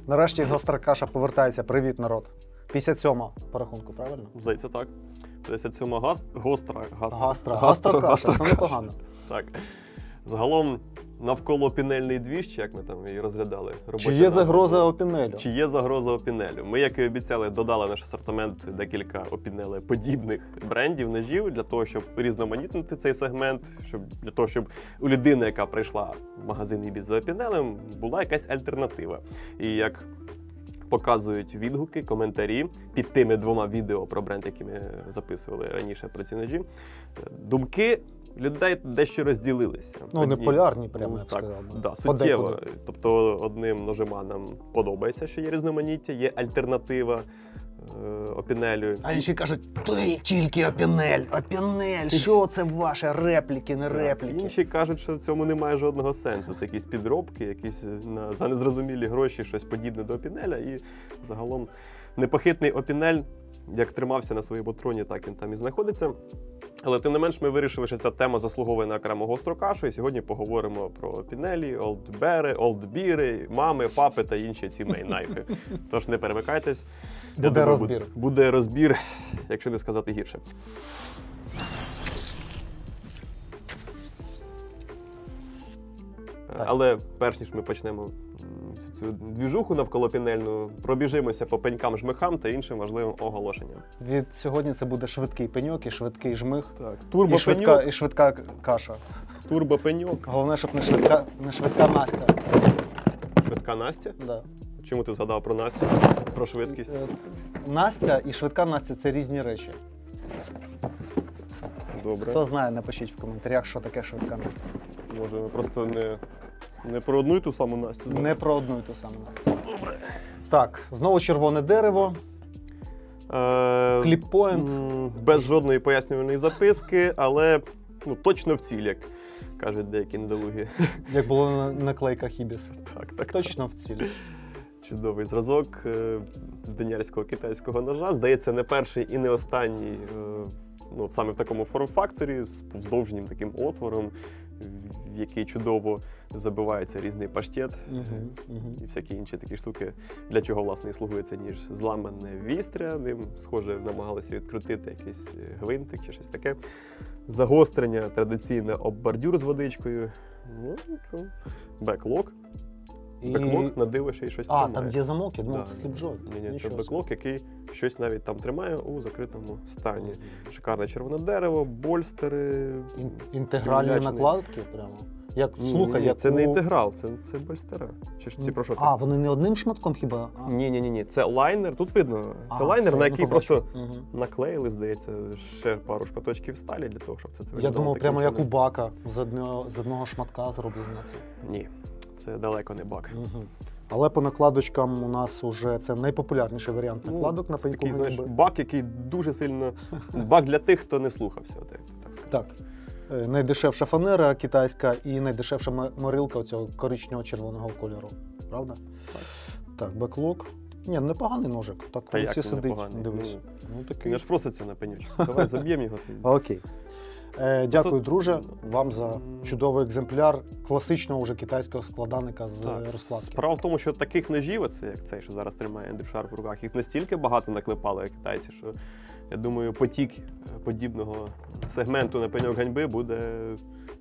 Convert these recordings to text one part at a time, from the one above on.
Нарешті гостра каша повертається. Привіт, народ. 57-ма по рахунку, правильно? Здається, так. 57-ма гостра каша, це непогано. Так. Загалом навколо пінельний двіж, як ми там її розглядали. Чи є загроза опінелю? Чи є загроза опінелю? Ми, як і обіцяли, додали в наш асортимент декілька опінелеподібних брендів, ножів, для того, щоб різноманітнити цей сегмент, для того, щоб у людини, яка прийшла в магазин «Ібіс» за опінелем, була якась альтернатива. І як показують відгуки, коментарі під тими двома відео про бренд, які ми записували раніше про ці ножі, думки людей дещо розділилися. Ну, не полярні, прямо, я б сказав. Да, суттєво. Тобто одним ножеманам подобається, що є різноманіття, є альтернатива опінелю. А інші кажуть, тільки опінель, що це ваше, репліки, не репліки. Інші кажуть, що в цьому немає жодного сенсу. Це якісь підробки, якісь за незрозумілі гроші, щось подібне до опінеля. І загалом непохитний опінель, як тримався на своєму троні, так він там і знаходиться. Але тим не менш ми вирішили, що ця тема заслуговує на окрему гостру кашу, і сьогодні поговоримо про опінелі, олдбери, олдбіри, мами, папи та інші ці мейнайфи. Тож не перемикайтесь. Буде розбір. Буде розбір, якщо не сказати гірше. Але перш ніж ми почнемо цю двіжуху навколо-пінельну, пробіжимося по пенькам-жмихам та іншим важливим оголошенням. Від сьогодні це буде швидкий пеньок і швидкий жмих. Так, і швидка каша. Турбопеньок. Головне, щоб не швидка Настя. Швидка Настя? Да. Чому ти згадав про Настю? Про швидкість? Настя і швидка Настя – це різні речі. Добре. Хто знає, напишіть в коментарях, що таке швидка Настя. Може, ми просто не про одну і ту саму Настю? Не про одну і ту саму Настю. Добре. Так, знову червоне дерево. Кліппоінт. Без жодної пояснювальної записки, але точно в ціль, як кажуть деякі недолугі. Як було на наклейках «Ібіс». Так. Точно в ціль. Чудовий зразок денярського китайського ножа. Здається, не перший і не останній саме в такому форм-факторі, з повздовжнім таким отвором, в який чудово забивається різний паштет і всякі інші такі штуки, для чого, власне, і слугує цей ніж. Зламане вістря, ним, схоже, намагалися відкрутити якийсь гвинтик чи щось таке. Загострення традиційне об бордюр з водичкою. Беклок. Беклок, на диво, ще й щось тримає. Там є замок, я думав, це сліпджой. Ні, це беклок, який щось навіть там тримає у закритому стані. Шикарне червоне дерево, больстери. Інтегральні накладки прямо? Слухай, це не інтеграл, це больстера. Чи про що ти? Вони не одним шматком хіба? Ні, це лайнер, тут видно, це лайнер, на який просто наклеїли, здається, ще пару шматочків сталі для того, щоб це виглядало. Я думав, прямо як у бака, з одного шматка зроблено це. Ні, це далеко не бак. Але по накладочкам у нас вже це найпопулярніший варіант накладок на пеньку. Такий, знаєш, бак, який дуже сильно... Бак для тих, хто не слухався. Так. Найдешевша фанера китайська і найдешевша морилка оцього коричнево-червоного кольору. Правда? Так, беклок. Ні, непоганий ножик. Так, та як сидить, дивись. Такий. Не ж проситься на пенючок. Давай заб'ємо його. Окей. Дякую, друже, вам за чудовий екземпляр класичного вже китайського складаника з розкладки. Справа в тому, що таких ножів, оце як цей, що зараз тримає Андрю Шарп в руках, їх настільки багато наклепали китайці, що, я думаю, потік подібного сегменту на пеньок ганьби буде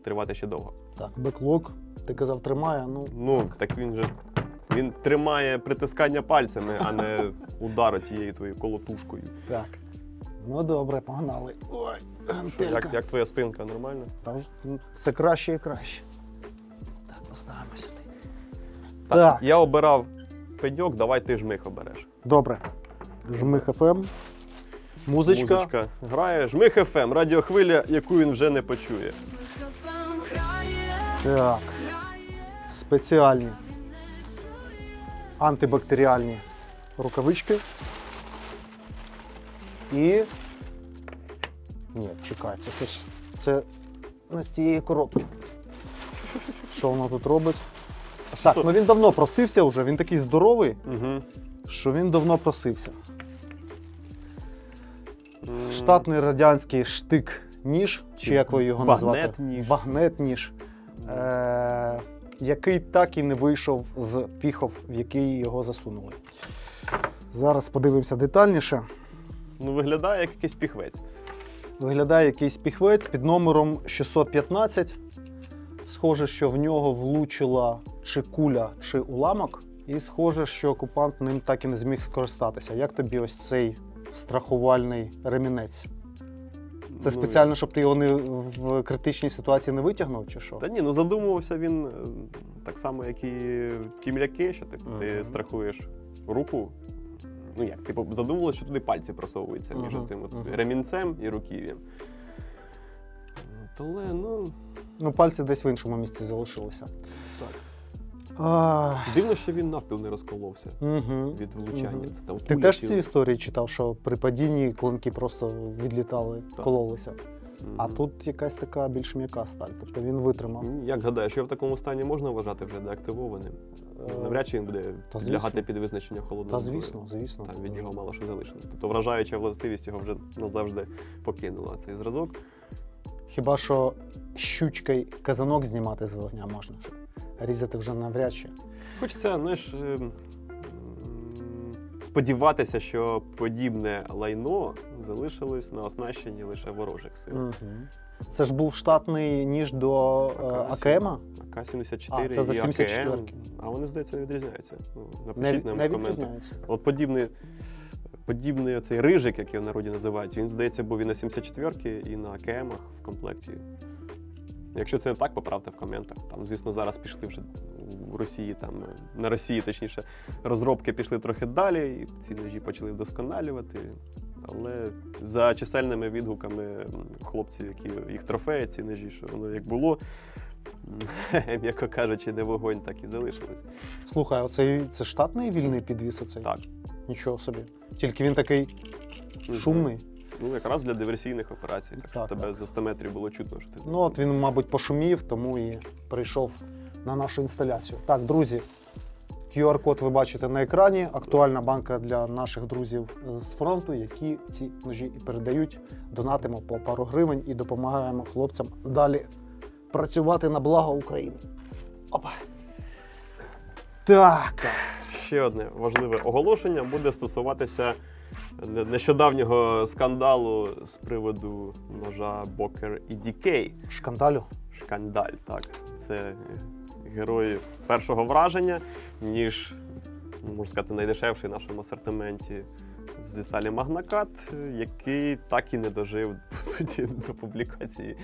тривати ще довго. Так, беклок, ти казав, тримає, так він тримає притискання пальцями, а не удар тією твоєю колотушкою. Так. Ну добре, погнали. Ой, як твоя спинка, нормально? Це краще і краще. Так, поставимо сюди. Так, я обирав пеньок, давай ти жмих обереш. Добре. Жмих ФМ. Музичка грає. Жмих ФМ, радіохвиля, яку він вже не почує. Так. Спеціальні антибактеріальні рукавички. І... Ні, чекай, це не з цієї коробки. Що воно тут робить? Так, він давно просився вже, він такий здоровий, що він давно просився. Штатний радянський штик-ніж, чи як ви його назвати? Багнет-ніж. Багнет-ніж. який так і не вийшов з піхов, в який його засунули. Зараз подивимося детальніше. Ну, виглядає як якийсь піхвець. Виглядає якийсь піхвець під номером 615. Схоже, що в нього влучила чи куля, чи уламок. І схоже, що окупант ним так і не зміг скористатися. Як тобі ось цей страхувальний ремінець? Це спеціально, щоб ти його не в критичній ситуації не витягнув, чи що? Та ні, ну задумувався він так само, як і ті м'яки, що типу, ти страхуєш руку. Ну як, типу, задумувалося, що туди пальці просовуються між цим ремінцем і руків'ям. Але, Ну, пальці десь в іншому місці залишилися. Так. Дивно, що він навпіл не розколовся від влучання. Це там ти теж ці історії читав, що при падінні клинки просто відлітали, кололися? А тут якась така більш м'яка сталь, тобто він витримав. Як гадаєш, що в такому стані можна вважати вже деактивованим? Навряд чи він буде лягати під визначення холодного зброї. Звісно. Там від нього мало що залишилось. Тобто вражаюча властивість його вже назавжди покинула цей зразок. Хіба що щучкою казанок знімати з вогня можна, різати вже навряд чи. Хочеться, знаєш, сподіватися, що подібне лайно залишилось на оснащенні лише ворожих сил. Це ж був штатний ніж до АКМ-а? АК-74 це до і 74. АКМ. А вони, здається, не відрізняються. Напишіть нам не в коментах. відрізняються. От подібний оцей рижик, як його в народі називають, він, здається, був і на 74-ки, і на АКМ-ах в комплекті. Якщо це не так, поправте в коментах. Там, звісно, зараз пішли вже в Росії, на Росії, точніше, розробки пішли трохи далі, і ці ножі почали вдосконалювати. Але за чисельними відгуками хлопців, які їх трофеї, ці ножі, що воно як було, м'яко кажучи, не вогонь, так і залишилось. Слухай, це штатний вільний підвіс оцей? Так. Нічого собі. Тільки він такий шумний. Ну, якраз для диверсійних операцій, так що тебе за 100 метрів було чутно, що ти... Ну, от він, мабуть, пошумів, тому і прийшов на нашу інсталяцію. Так, друзі, QR-код ви бачите на екрані. Актуальна банка для наших друзів з фронту, які ці ножі і передають. Донатимо по пару гривень і допомагаємо хлопцям далі працювати на благо України. Опа! Так. Ще одне важливе оголошення буде стосуватися нещодавнього скандалу з приводу ножа Boker EDK. Шкандалю? Шкандаль, так. Це герої першого враження, ніж, можна сказати, найдешевший в нашому асортименті зі сталі Магнакат, який так і не дожив, по суті, до публікації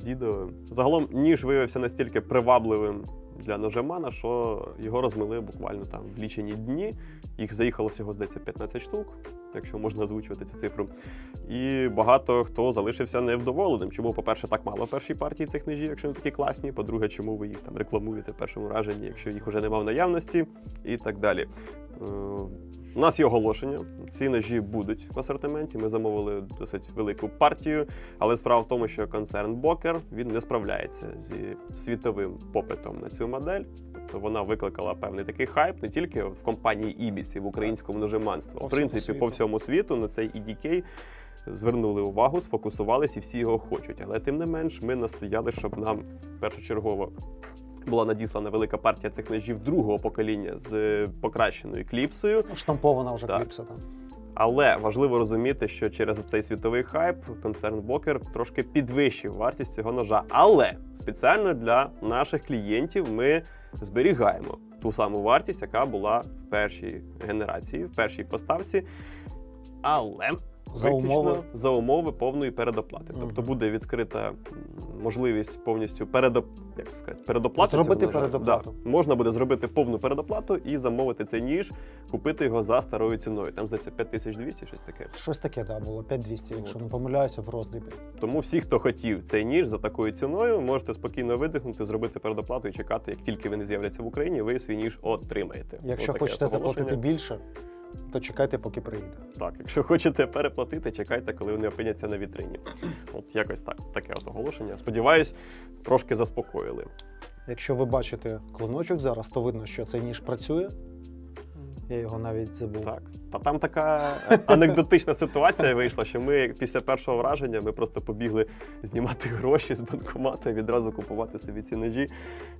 відео. Загалом ніж виявився настільки привабливим для ножемана, що його розмили буквально там в лічені дні. Їх заїхало всього, здається, 15 штук, якщо можна озвучувати цю цифру. І багато хто залишився невдоволеним. Чому, по-перше, так мало в першій партії цих ножів, якщо вони такі класні. По-друге, чому ви їх там рекламуєте в першому враженні, якщо їх вже немає в наявності, і так далі. У нас є оголошення, ці ножі будуть в асортименті, ми замовили досить велику партію, але справа в тому, що концерн Boker, він не справляється зі світовим попитом на цю модель, тобто вона викликала певний такий хайп не тільки в компанії Ibis і в українському ножеманстві, в принципі, по всьому світу на цей EDK звернули увагу, сфокусувалися і всі його хочуть, але тим не менш ми настояли, щоб нам першочергово була надіслана велика партія цих ножів другого покоління з покращеною кліпсою. Штампована вже кліпса там. Але важливо розуміти, що через цей світовий хайп концерн Boker трошки підвищив вартість цього ножа. Але спеціально для наших клієнтів ми зберігаємо ту саму вартість, яка була в першій генерації, в першій поставці. Але за умови повної передоплати. Тобто буде відкрита можливість повністю передоплати. Зробити передоплату. Да. Можна буде зробити повну передоплату і замовити цей ніж, купити його за старою ціною. Там, здається, 5200, щось таке. Щось таке, так, було 5200, якщо не помиляюся, в роздрібі. Тому всі, хто хотів цей ніж за такою ціною, можете спокійно видихнути, зробити передоплату і чекати, як тільки вони з'являться в Україні, ви свій ніж отримаєте. Якщо хочете заплатити більше, то чекайте, поки приїде. Так, якщо хочете переплатити, чекайте, коли вони опиняться на вітрині. От якось так, таке от оголошення. Сподіваюсь, трошки заспокоїли. Якщо ви бачите клиночок зараз, то видно, що цей ніж працює. Я його навіть забув. Так. Та там така анекдотична ситуація вийшла, що ми після першого враження ми просто побігли знімати гроші з банкомата і відразу купувати собі ці ножі.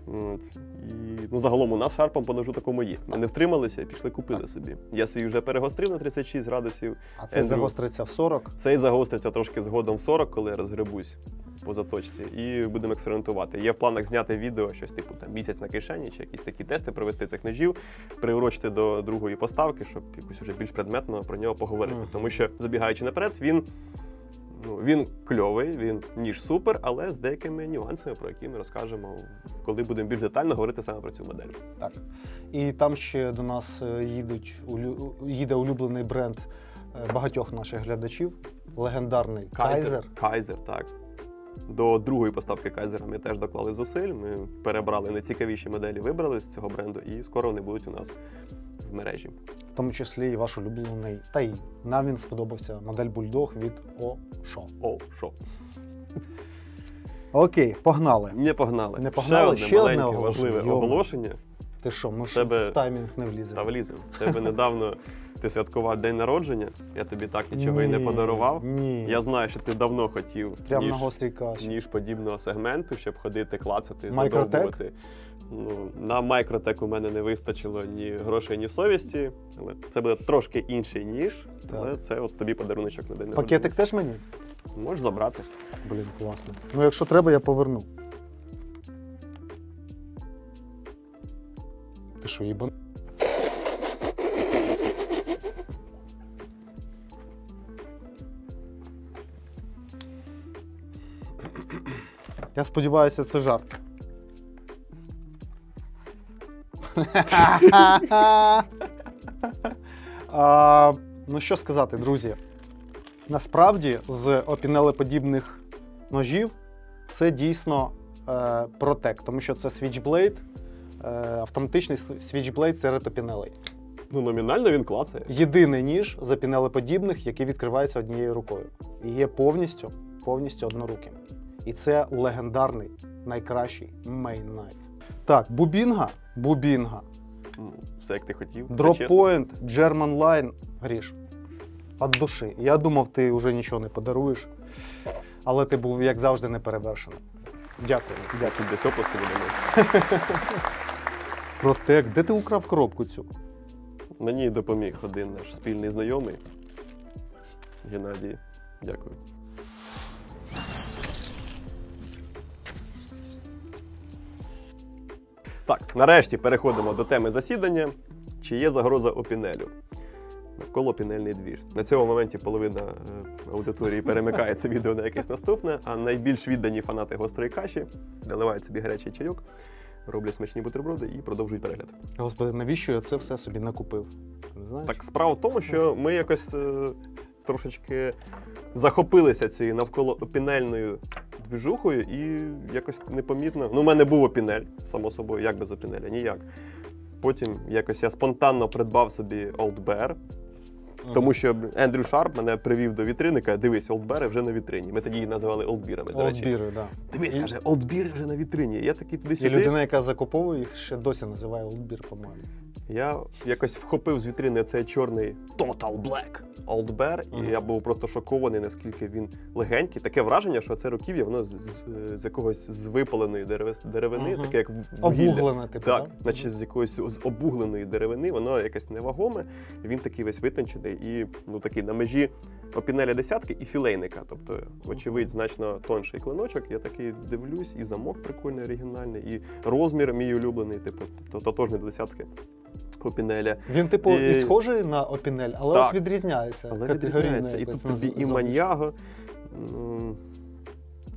От. І, ну, загалом у нас шарпом по ножу такому є. Ми не втрималися і пішли купили собі. Я собі вже перегострив на 36 градусів. А це загостриться в 40? Цей загостриться трошки згодом в 40, коли я розгребусь по заточці, і будемо експериментувати. Є в планах зняти відео, щось типу там місяць на кишені, чи якісь такі тести провести цих ножів, приурочити до другої поставки, щоб якусь вже більш предметно про нього поговорити. Тому що, забігаючи наперед, він кльовий, він ніж супер, але з деякими нюансами, про які ми розкажемо, коли будемо більш детально говорити саме про цю модель. Так. І там ще до нас їде улюблений бренд багатьох наших глядачів, легендарний Кайзер. Кайзер, так. До другої поставки Кайзера ми теж доклали зусиль, ми перебрали найцікавіші моделі, вибрали з цього бренду, і скоро вони будуть у нас в мережі. В тому числі і ваш улюблений, та й нам він сподобався, модель Bulldog від Osho. Шо. Окей, погнали. Не погнали. Не погнали, ще одне маленьке, важливе оголошення. Ти що, ми Тебе... в таймінг не вліземо. Та вліземо. Тебе недавно ти святкував день народження, я тобі так нічого і не подарував. Ні. Я знаю, що ти давно хотів прямо на гострій каші. Ніж подібного сегменту, щоб ходити, клацати, Microtech? задовбувати. Ну, на Microtech у мене не вистачило ні грошей, ні совісті. Але це буде трошки інший ніж, але це от тобі подаруночок на день народження. Пакетик теж мені? Можеш забрати. Блін, класно. Ну, якщо треба, я поверну. Ти що, їбан? Я сподіваюся, це жарт. Ну що сказати, друзі. Насправді, з опінелеподібних ножів це дійсно протек, тому що це Switchblade, автоматичний Switchblade серед опінелей. Ну, номінально він клацає. Єдиний ніж з опінелеподібних, який відкривається однією рукою. І є повністю одноруким. І це легендарний, найкращий main knife. Так, бубінга. Все як ти хотів. Drop Point, German Line. Гріш, від душі. Я думав, ти вже нічого не подаруєш, але ти був, як завжди, неперевершений. Дякую. Дякую. Десь оплески будемо. Протек. Де ти украв коробку цю? Мені допоміг один наш спільний знайомий. Геннадій. Дякую. Так, нарешті переходимо до теми засідання. Чи є загроза опінелю? Навколо опінельний двіж. На цьому моменті половина аудиторії перемикає це відео на якесь наступне, а найбільш віддані фанати гострої каші наливають собі гарячий чайок, роблять смачні бутерброди і продовжують перегляд. Господи, навіщо я це все собі накупив? Не знаєш? Так, справа в тому, що ми якось трошечки захопилися цією навколо опінельною движухою і якось непомітно. Ну, у мене був опінель, само собою, як без опінеля? Ніяк. Потім якось я спонтанно придбав собі Old Bear, тому що Ендрю Шарп мене привів до вітрини, каже, дивись, Old Bear вже на вітрині. Ми тоді її називали Олдбірами, до речі. Олдбіри, так. Дивись, каже, Old Bear вже на вітрині. Я такий туди-сюди. І людина, яка закуповує їх, ще досі називає Олдбір, по-моєму. Я якось вхопив з вітрини цей чорний Total Black Old Bear, і я був просто шокований, наскільки він легенький. Таке враження, що це руків'я, воно з якогось з випаленої деревини, таке як вугілля. Обуглене, типу, так? Наче з якоїсь з обугленої деревини, воно якесь невагоме, він такий весь витончений і такий на межі опінеля десятки і філейника. Тобто, очевидь, значно тонший клиночок. Я такий дивлюсь, і замок прикольний, оригінальний, і розмір мій улюблений, типу, тотожний до десятки. Опінеля. Він, типу, і схожий на опінель, але так, ось відрізняється. Але відрізняється. І тут тобі і маньяго.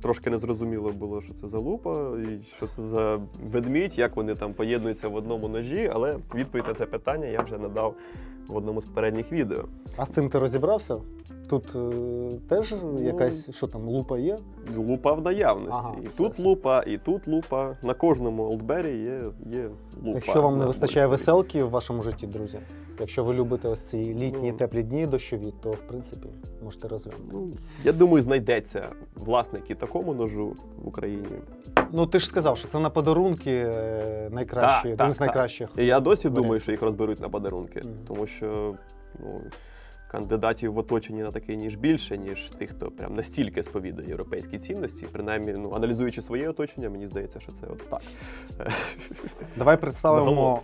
Трошки незрозуміло було, що це за лупа, і що це за ведмідь, як вони там поєднуються в одному ножі, але відповідь на це питання я вже надав в одному з передніх відео. А з цим ти розібрався? тут теж якась, що там, лупа є? Лупа в наявності. Ага, і все, тут все. лупа, і тут лупа. На кожному олдбері є лупа. Якщо вам не на вистачає мойстові. веселки в вашому житті, друзі, якщо ви любите ось ці літні, Ну. теплі дні, дощові, то, в принципі, можете розглянути. Ну, я думаю, знайдеться власник і такому ножу в Україні. Ну, ти ж сказав, що це на подарунки найкращі, Так, один так, з так. найкращих. І я досі варіантів. думаю, що їх розберуть на подарунки, Мгм. тому що ну, кандидатів в оточенні на такий ніж більше, ніж тих, хто прям настільки сповідує європейські цінності. Принаймні, ну, аналізуючи своє оточення, мені здається, що це от так. Давай представимо, Загалом.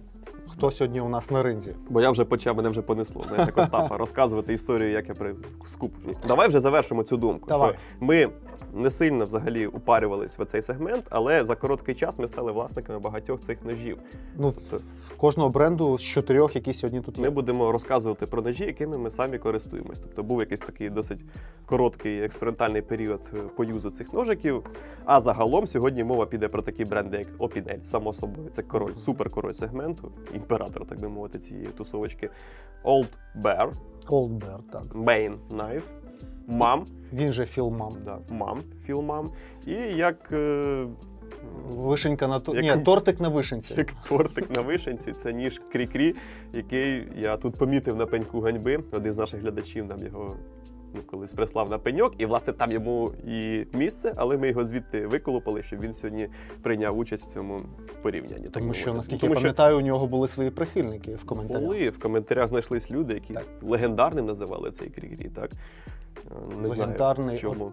хто сьогодні у нас на ринзі. Бо я вже почав, мене вже понесло, знаєш, як Остапа, розказувати історію, як я скуплю. Давай вже завершимо цю думку. Давай. Що ми не сильно взагалі упарювались в цей сегмент, але за короткий час ми стали власниками багатьох цих ножів. Ну, в кожного бренду з 4, які сьогодні тут Ми є. будемо розказувати про ножі, якими ми самі користуємось. Тобто був якийсь такий досить короткий експериментальний період по юзу цих ножиків. А загалом сьогодні мова піде про такі бренди, як Opinel, само собою. Це король, суперкороль сегменту, імператор, так би мовити, цієї тусовочки. Old Bear, Old Bear, так. Bane Knife, MAM, Він же філмам. да, MAM, Philmam, і як Вишенька на Як- Ні, тортик на вишенці. Як тортик на вишенці, це ніж Крі-Крі, який я тут помітив на пеньку ганьби. Один з наших глядачів нам його колись прислав на пеньок, і власне там йому і місце, але ми його звідти виколупали, щоб він сьогодні прийняв участь в цьому порівнянні. так Тому би що, мовити. наскільки Тому я пам'ятаю, у нього були свої прихильники в коментарях. були в коментарях знайшлись люди, які Так. легендарним називали цей Крі-Крі, так? Не Легендарний знаю, в чому.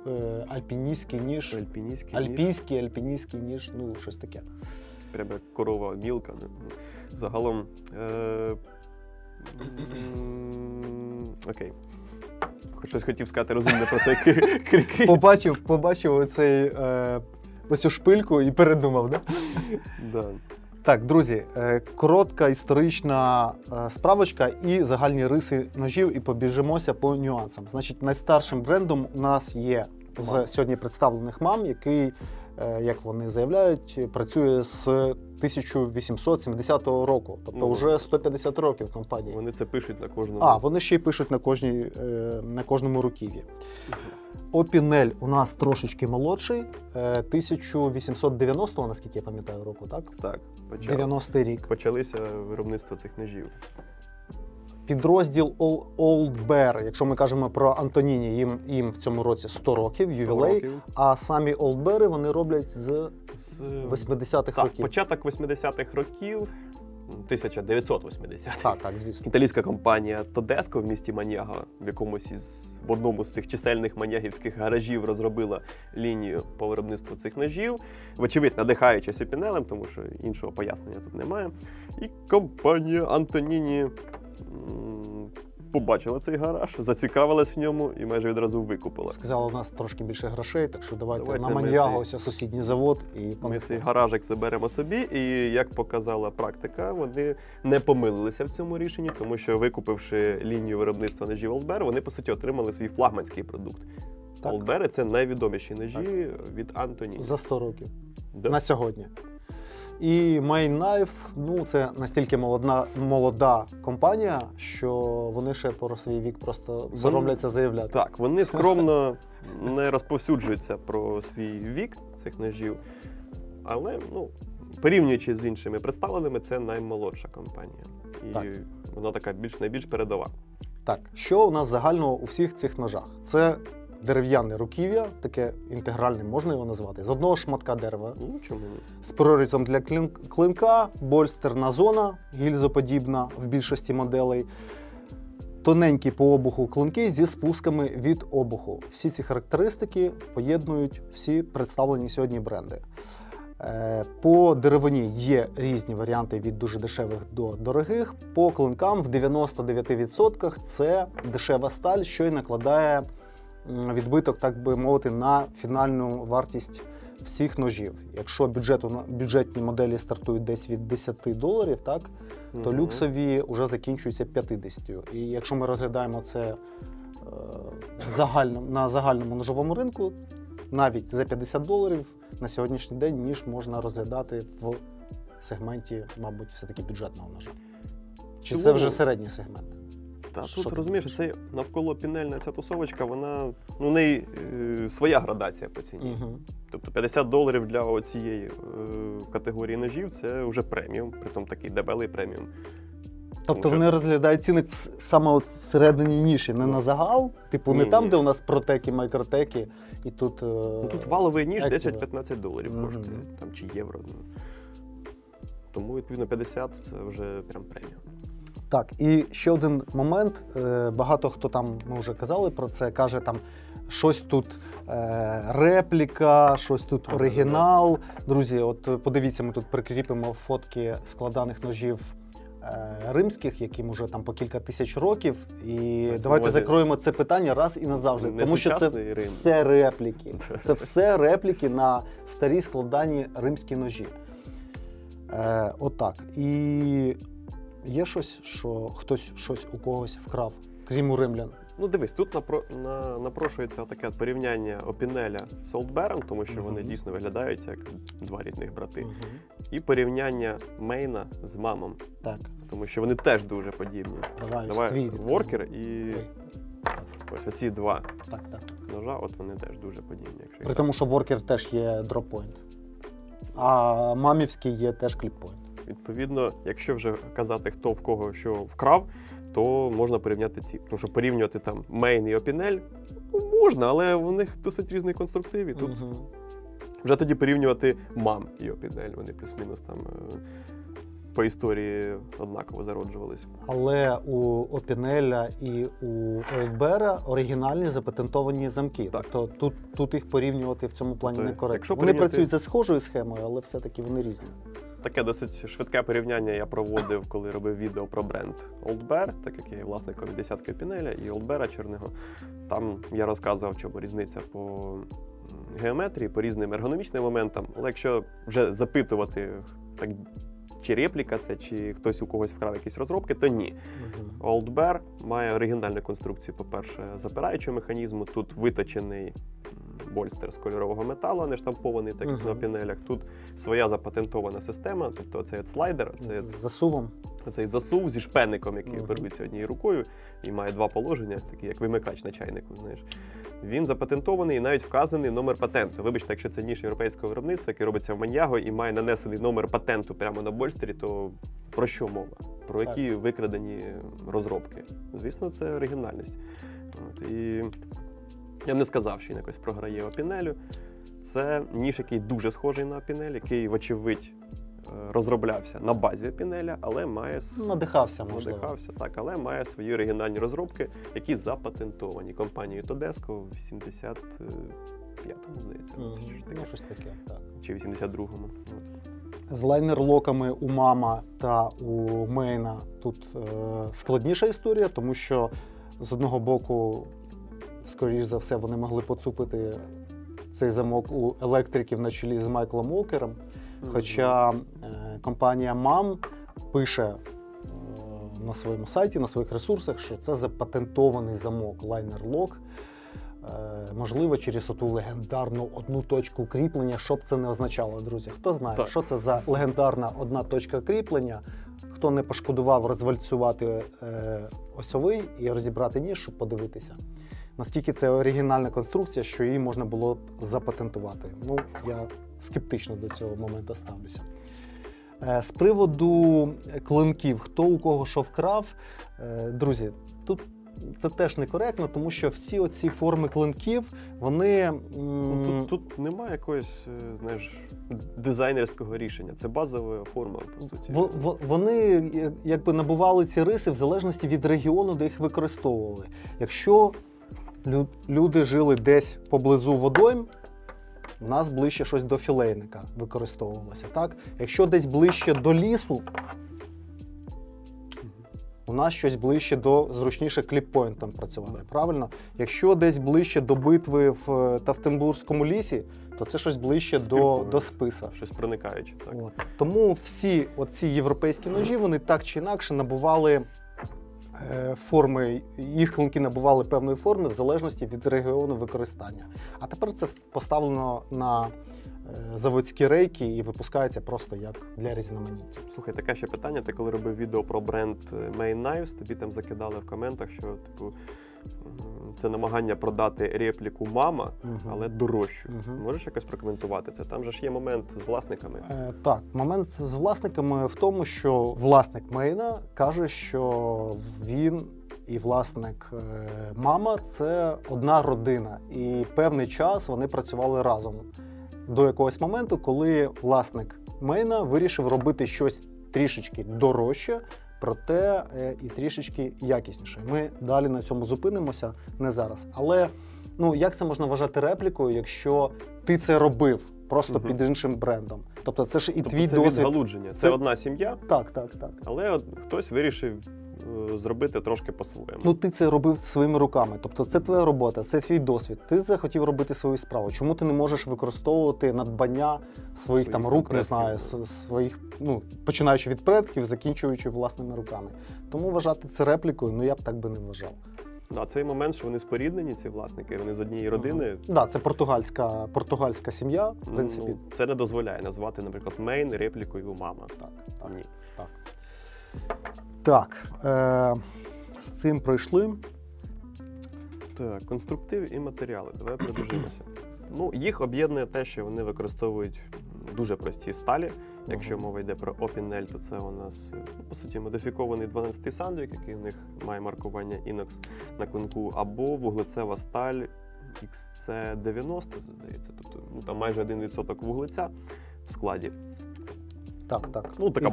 альпіністський ніж. Альпіністський ніж. Альпійський ніж, ну, щось таке. Прямо як корова мілка. Ну, загалом. Окей. Хоч щось хотів сказати розумне про цей Крі-Крі. Побачив оцю шпильку і передумав, да? Да. Так, друзі, коротка історична справочка і загальні риси ножів, і побіжимося по нюансам. Значить, найстаршим брендом у нас є з MAM. сьогодні представлених MAM, який, як вони заявляють, працює з 1870 року, тобто Ну, вже 150 років компанії. Вони це пишуть на кожному. А, вони ще й пишуть на кожному руків'ї. Opinel у нас трошечки молодший, 1890-го, наскільки я пам'ятаю, року, так? Так, 90-й рік. почалися виробництво цих ножів. Підрозділ Old Bear, якщо ми кажемо про Антоніні, їм в цьому році 100 років, 100 ювілей, років. а самі Old Bear вони роблять з З 80-х так, років. початок 80-х років, 1980-х. Так, звісно. Італійська компанія Todesco в місті Маньяго в одному з цих чисельних маньягівських гаражів розробила лінію по виробництву цих ножів, вочевидь надихаючись Опінелем, тому що іншого пояснення тут немає. І компанія Антоніні побачила цей гараж, зацікавилась в ньому і майже відразу викупила. Сказали, у нас трошки більше грошей, так що давайте Давайте на ми Маньяго, цей- ось сусідній завод і Ми понеслося. цей гаражик заберемо собі, і як показала практика, вони не помилилися в цьому рішенні, тому що викупивши лінію виробництва ножів Old Bear, вони по суті отримали свій флагманський продукт. Так. Old Bear – це найвідоміші ножі від Антоніні. За 100 років. Да. На сьогодні. І Main Knife, ну це настільки молода компанія, що вони ще про свій вік просто соромляться заявляти. Так, вони скромно не розповсюджуються про свій вік цих ножів, але ну, порівнюючи з іншими представленими, це наймолодша компанія. І Так. вона така найбільш передова. Так, що у нас загального у всіх цих ножах? Це дерев'яне руків'я, таке інтегральне, можна його назвати, з одного шматка дерева, Ну, чому ні? з прорізом для клинка, больстерна зона, гільзоподібна в більшості моделей, тоненькі по обуху клинки зі спусками від обуху. Всі ці характеристики поєднують всі представлені сьогодні бренди. По деревині є різні варіанти від дуже дешевих до дорогих. По клинкам в 99% це дешева сталь, що й накладає відбиток, так би мовити, на фінальну вартість всіх ножів. Якщо бюджетні моделі стартують десь від $10, так, то Мгм. люксові вже закінчуються 50. І якщо ми розглядаємо це на загальному ножовому ринку, навіть за $50 на сьогоднішній день ніж можна розглядати в сегменті, мабуть, все-таки бюджетного ножа. Чи це Чому? вже середній сегмент? Та Що тут ти розумієш, думаєш? це навколо пінельна ця тусовочка, вона, ну, у неї своя градація по ціні. Угу. Тобто $50 для цієї категорії ножів це вже преміум, притом такий дебелий преміум. Тобто Вже- вони розглядають цінник саме от всередині ніші, не Ну. на загал, типу не Ні, там, ні. де у нас протеки, майкротеки, і тут. Ну, тут валовий ніж Active. $10-15 Мгм. коштує, там, чи євро. Ну. Тому, відповідно, 50 це вже прям преміум. Так, і ще один момент. Багато хто там, ми вже казали про це, каже там. Щось тут репліка, щось тут оригінал. Друзі, от подивіться, ми тут прикріпимо фотки складаних ножів римських, яким уже там по кілька тисяч років. І Це давайте увазі- закроємо це питання раз і назавжди. Не Тому що це сучасний Рим. все репліки. Це все репліки на старі складані римські ножі. Отак. І є щось, що хтось щось у когось вкрав, крім у римлян. Ну, дивись, тут напрошується таке порівняння Опінеля з Олдбером, тому що вони Мгм. дійсно виглядають як два рідних брати. Мгм. І порівняння Мейна з мамом, Так, тому що вони теж дуже подібні. давай, Давай ствій. Воркер і Ой. ось оці два Так, так. ножа, от вони теж дуже подібні. Якщо При тому, що Воркер теж є дроппойнт. А мамівський є теж кліппойнт. Відповідно, якщо вже казати, хто в кого що вкрав, то можна порівняти ці. Тому що порівнювати там Мейн і Опінель ну, можна, але у них досить різний конструктив. І тут Мгм. вже тоді порівнювати мам і Опінель. Вони плюс-мінус там по історії однаково зароджувались. Але у Опінеля і у Олдбера оригінальні запатентовані замки. Так. Тобто тут їх порівнювати в цьому плані Тобто, некоректно. якщо Вони порівняти- працюють за схожою схемою, але все-таки вони різні. Таке досить швидке порівняння я проводив, коли робив відео про бренд Old Bear, так як я є власником десятки Опінеля і Old Bear чорного. Там я розказував, в чому різниця по геометрії, по різним ергономічним моментам. Але якщо вже запитувати, так, чи репліка це, чи хтось у когось вкрав якісь розробки, то ні. Old Bear має оригінальну конструкцію, по-перше, запираючого механізму. Тут виточений больстер з кольорового металу, а не штампований, так як Мгм. на пінелях. Тут своя запатентована система, тобто цей слайдер, З засувом. цей засув зі шпенником, який Мгм. оперується однією рукою і має два положення, такі як вимикач на чайнику. Знаєш. Він запатентований і навіть вказаний номер патенту. Вибачте, якщо це ніж європейського виробництва, який робиться в Маньяго і має нанесений номер патенту прямо на больстері, то про що мова? Про які викрадені розробки? Звісно, це оригінальність. От, і я б не сказав, що він якось програє Опінелю. Це ніж, який дуже схожий на Опінель, який, вочевидь, розроблявся на базі Опінеля, але має Надихався, можливо. так, але має свої оригінальні розробки, які запатентовані компанією Тодеско в 85-му, здається, Мгм. чи щось таке, Ну, щось таке, так. чи 82-му. От. З лайнер-локами у мама та у Мейна тут складніша історія, тому що з одного боку, скоріш за все, вони могли поцупити цей замок у електриків на чолі з Майклом Уокером. Хоча компанія MAM пише на своєму сайті, на своїх ресурсах, що це запатентований замок лайнер-лок. Можливо, через оту легендарну одну точку кріплення, що б це не означало, друзі. Хто знає, Так. що це за легендарна одна точка кріплення, хто не пошкодував розвальцювати осьовий і розібрати ніж, щоб подивитися. Наскільки це оригінальна конструкція, що її можна було б запатентувати. Ну, я скептично до цього моменту ставлюся. З приводу клинків, хто у кого що вкрав, друзі, тут це теж некоректно, тому що всі оці форми клинків, вони... Тут немає якогось, знаєш, дизайнерського рішення. Це базова форма, по суті. Вони якби набували ці риси в залежності від регіону, де їх використовували. Якщо люди жили десь поблизу водойм, у нас ближче щось до філейника використовувалося. Так? Якщо десь ближче до лісу, у нас щось ближче до зручніше кліппойнтом працювати. Правильно? Якщо десь ближче до битви в Тавтенбурзькому лісі, то це щось ближче до списа. Щось проникаюче. Так. От. Тому всі оці європейські ножі, вони так чи інакше набували форми, їх клинки набували певної форми в залежності від регіону використання. А тепер це поставлено на заводські рейки і випускається просто як для різноманіття. Слухай, таке ще питання. Ти коли робив відео про бренд Main Knives, тобі там закидали в коментах, що типу це намагання продати репліку мама, але дорожчу. Можеш якось прокоментувати це? Там же ж є момент з власниками. Так, момент з власниками в тому, що власник Мейна каже, що він і власник мама – це одна родина. І певний час вони працювали разом. До якогось моменту, коли власник Мейна вирішив робити щось трішечки дорожче, проте і трішечки якісніше. Ми далі на цьому зупинимося, не зараз. Але як це можна вважати реплікою, якщо ти це робив просто під іншим брендом? Тобто це ж і твій це досвід. відгалудження. Це одна сім'я, Так. але хтось вирішив зробити трошки по-своєму. Ти це робив своїми руками. Тобто це твоя робота, це твій досвід. Ти захотів робити свою справу. Чому ти не можеш використовувати надбання своїх там рук, не знаю, своїх, починаючи від предків, закінчуючи власними руками. Тому вважати це реплікою, я б так би не вважав. А цей момент, що вони споріднені, ці власники, вони з однієї родини. Так, це португальська сім'я, в принципі. Це не дозволяє назвати, наприклад, Main реплікою мама. Ні. Так, з цим пройшли. Так, конструктив і матеріали. Давай пробіжимося. Їх об'єднує те, що вони використовують дуже прості сталі. Якщо мова йде про Opinel, то це у нас, по суті, модифікований 12-й сандвік, який у них має маркування Inox на клинку, або вуглецева сталь XC90, здається. Тобто там майже 1% вуглеця в складі. Так. Така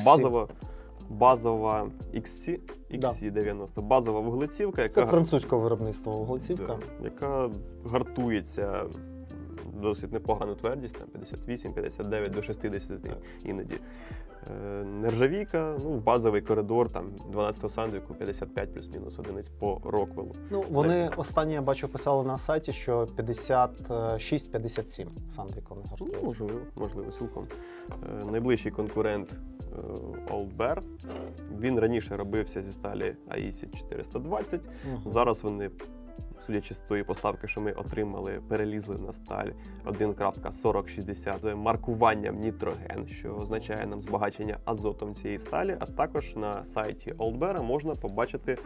базова XC90, базова вуглецівка, яка... Це французького виробництва вуглецівка. Яка гартується досить непогану твердість, там 58, 59 до 60 іноді. Нержавійка, в базовий коридор, там 12-го сандвіку 55 плюс-мінус одиниць по Роквеллу. Вони останні, я бачу, писали на сайті, що 56-57 сандвік вони гартують. Можливо, цілком. Найближчий конкурент Old Bear. Він раніше робився зі сталі AISI 420. Зараз вони, судячи з тої поставки, що ми отримали, перелізли на сталь 1.4060 з маркуванням нітроген, що означає нам збагачення азотом цієї сталі, а також на сайті Old Bear можна побачити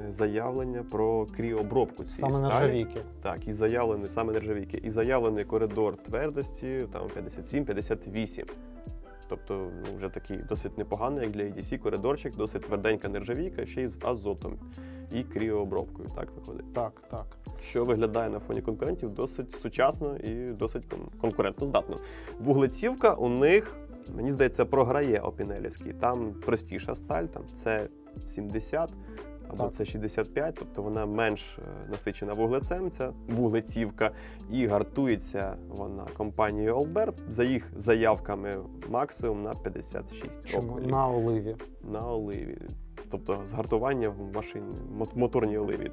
заявлення про кріобробку цієї сталі. Саме нержавійки. Так, і заявлений саме нержавійки. І заявлений коридор твердості там 57-58. Тобто вже такий досить непоганий, як для EDC, коридорчик, досить тверденька нержавійка, ще й з азотом і кріообробкою, так виходить. Так. Що виглядає на фоні конкурентів досить сучасно і досить конкурентоздатно. Вуглецівка у них, мені здається, програє опінелівський. Там простіша сталь, там це 70 або це 65, тобто вона менш насичена вуглецем, ця вуглецівка, і гартується вона компанією Old Bear за їх заявками максимум на 56 років. На оливі. На оливі. Тобто згартування в машині, в моторній оливі.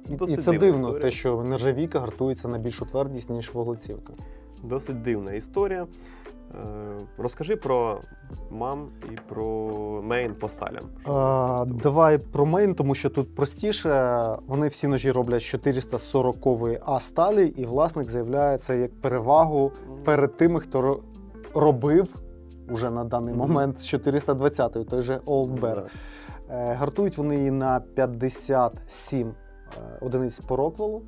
І це дивно, історія. Те, що нержавійка гартується на більшу твердість, ніж вуглецівка. Досить дивна історія. Розкажи про мам і про Main по сталям. Давай про Main, тому що тут простіше. Вони всі ножі роблять з 440-ї А сталі, і власник заявляє це як перевагу перед тими, хто робив уже на даний момент з 420-ї, той же Old Bear. Гартують вони її на 57 одиниць по Роквеллу.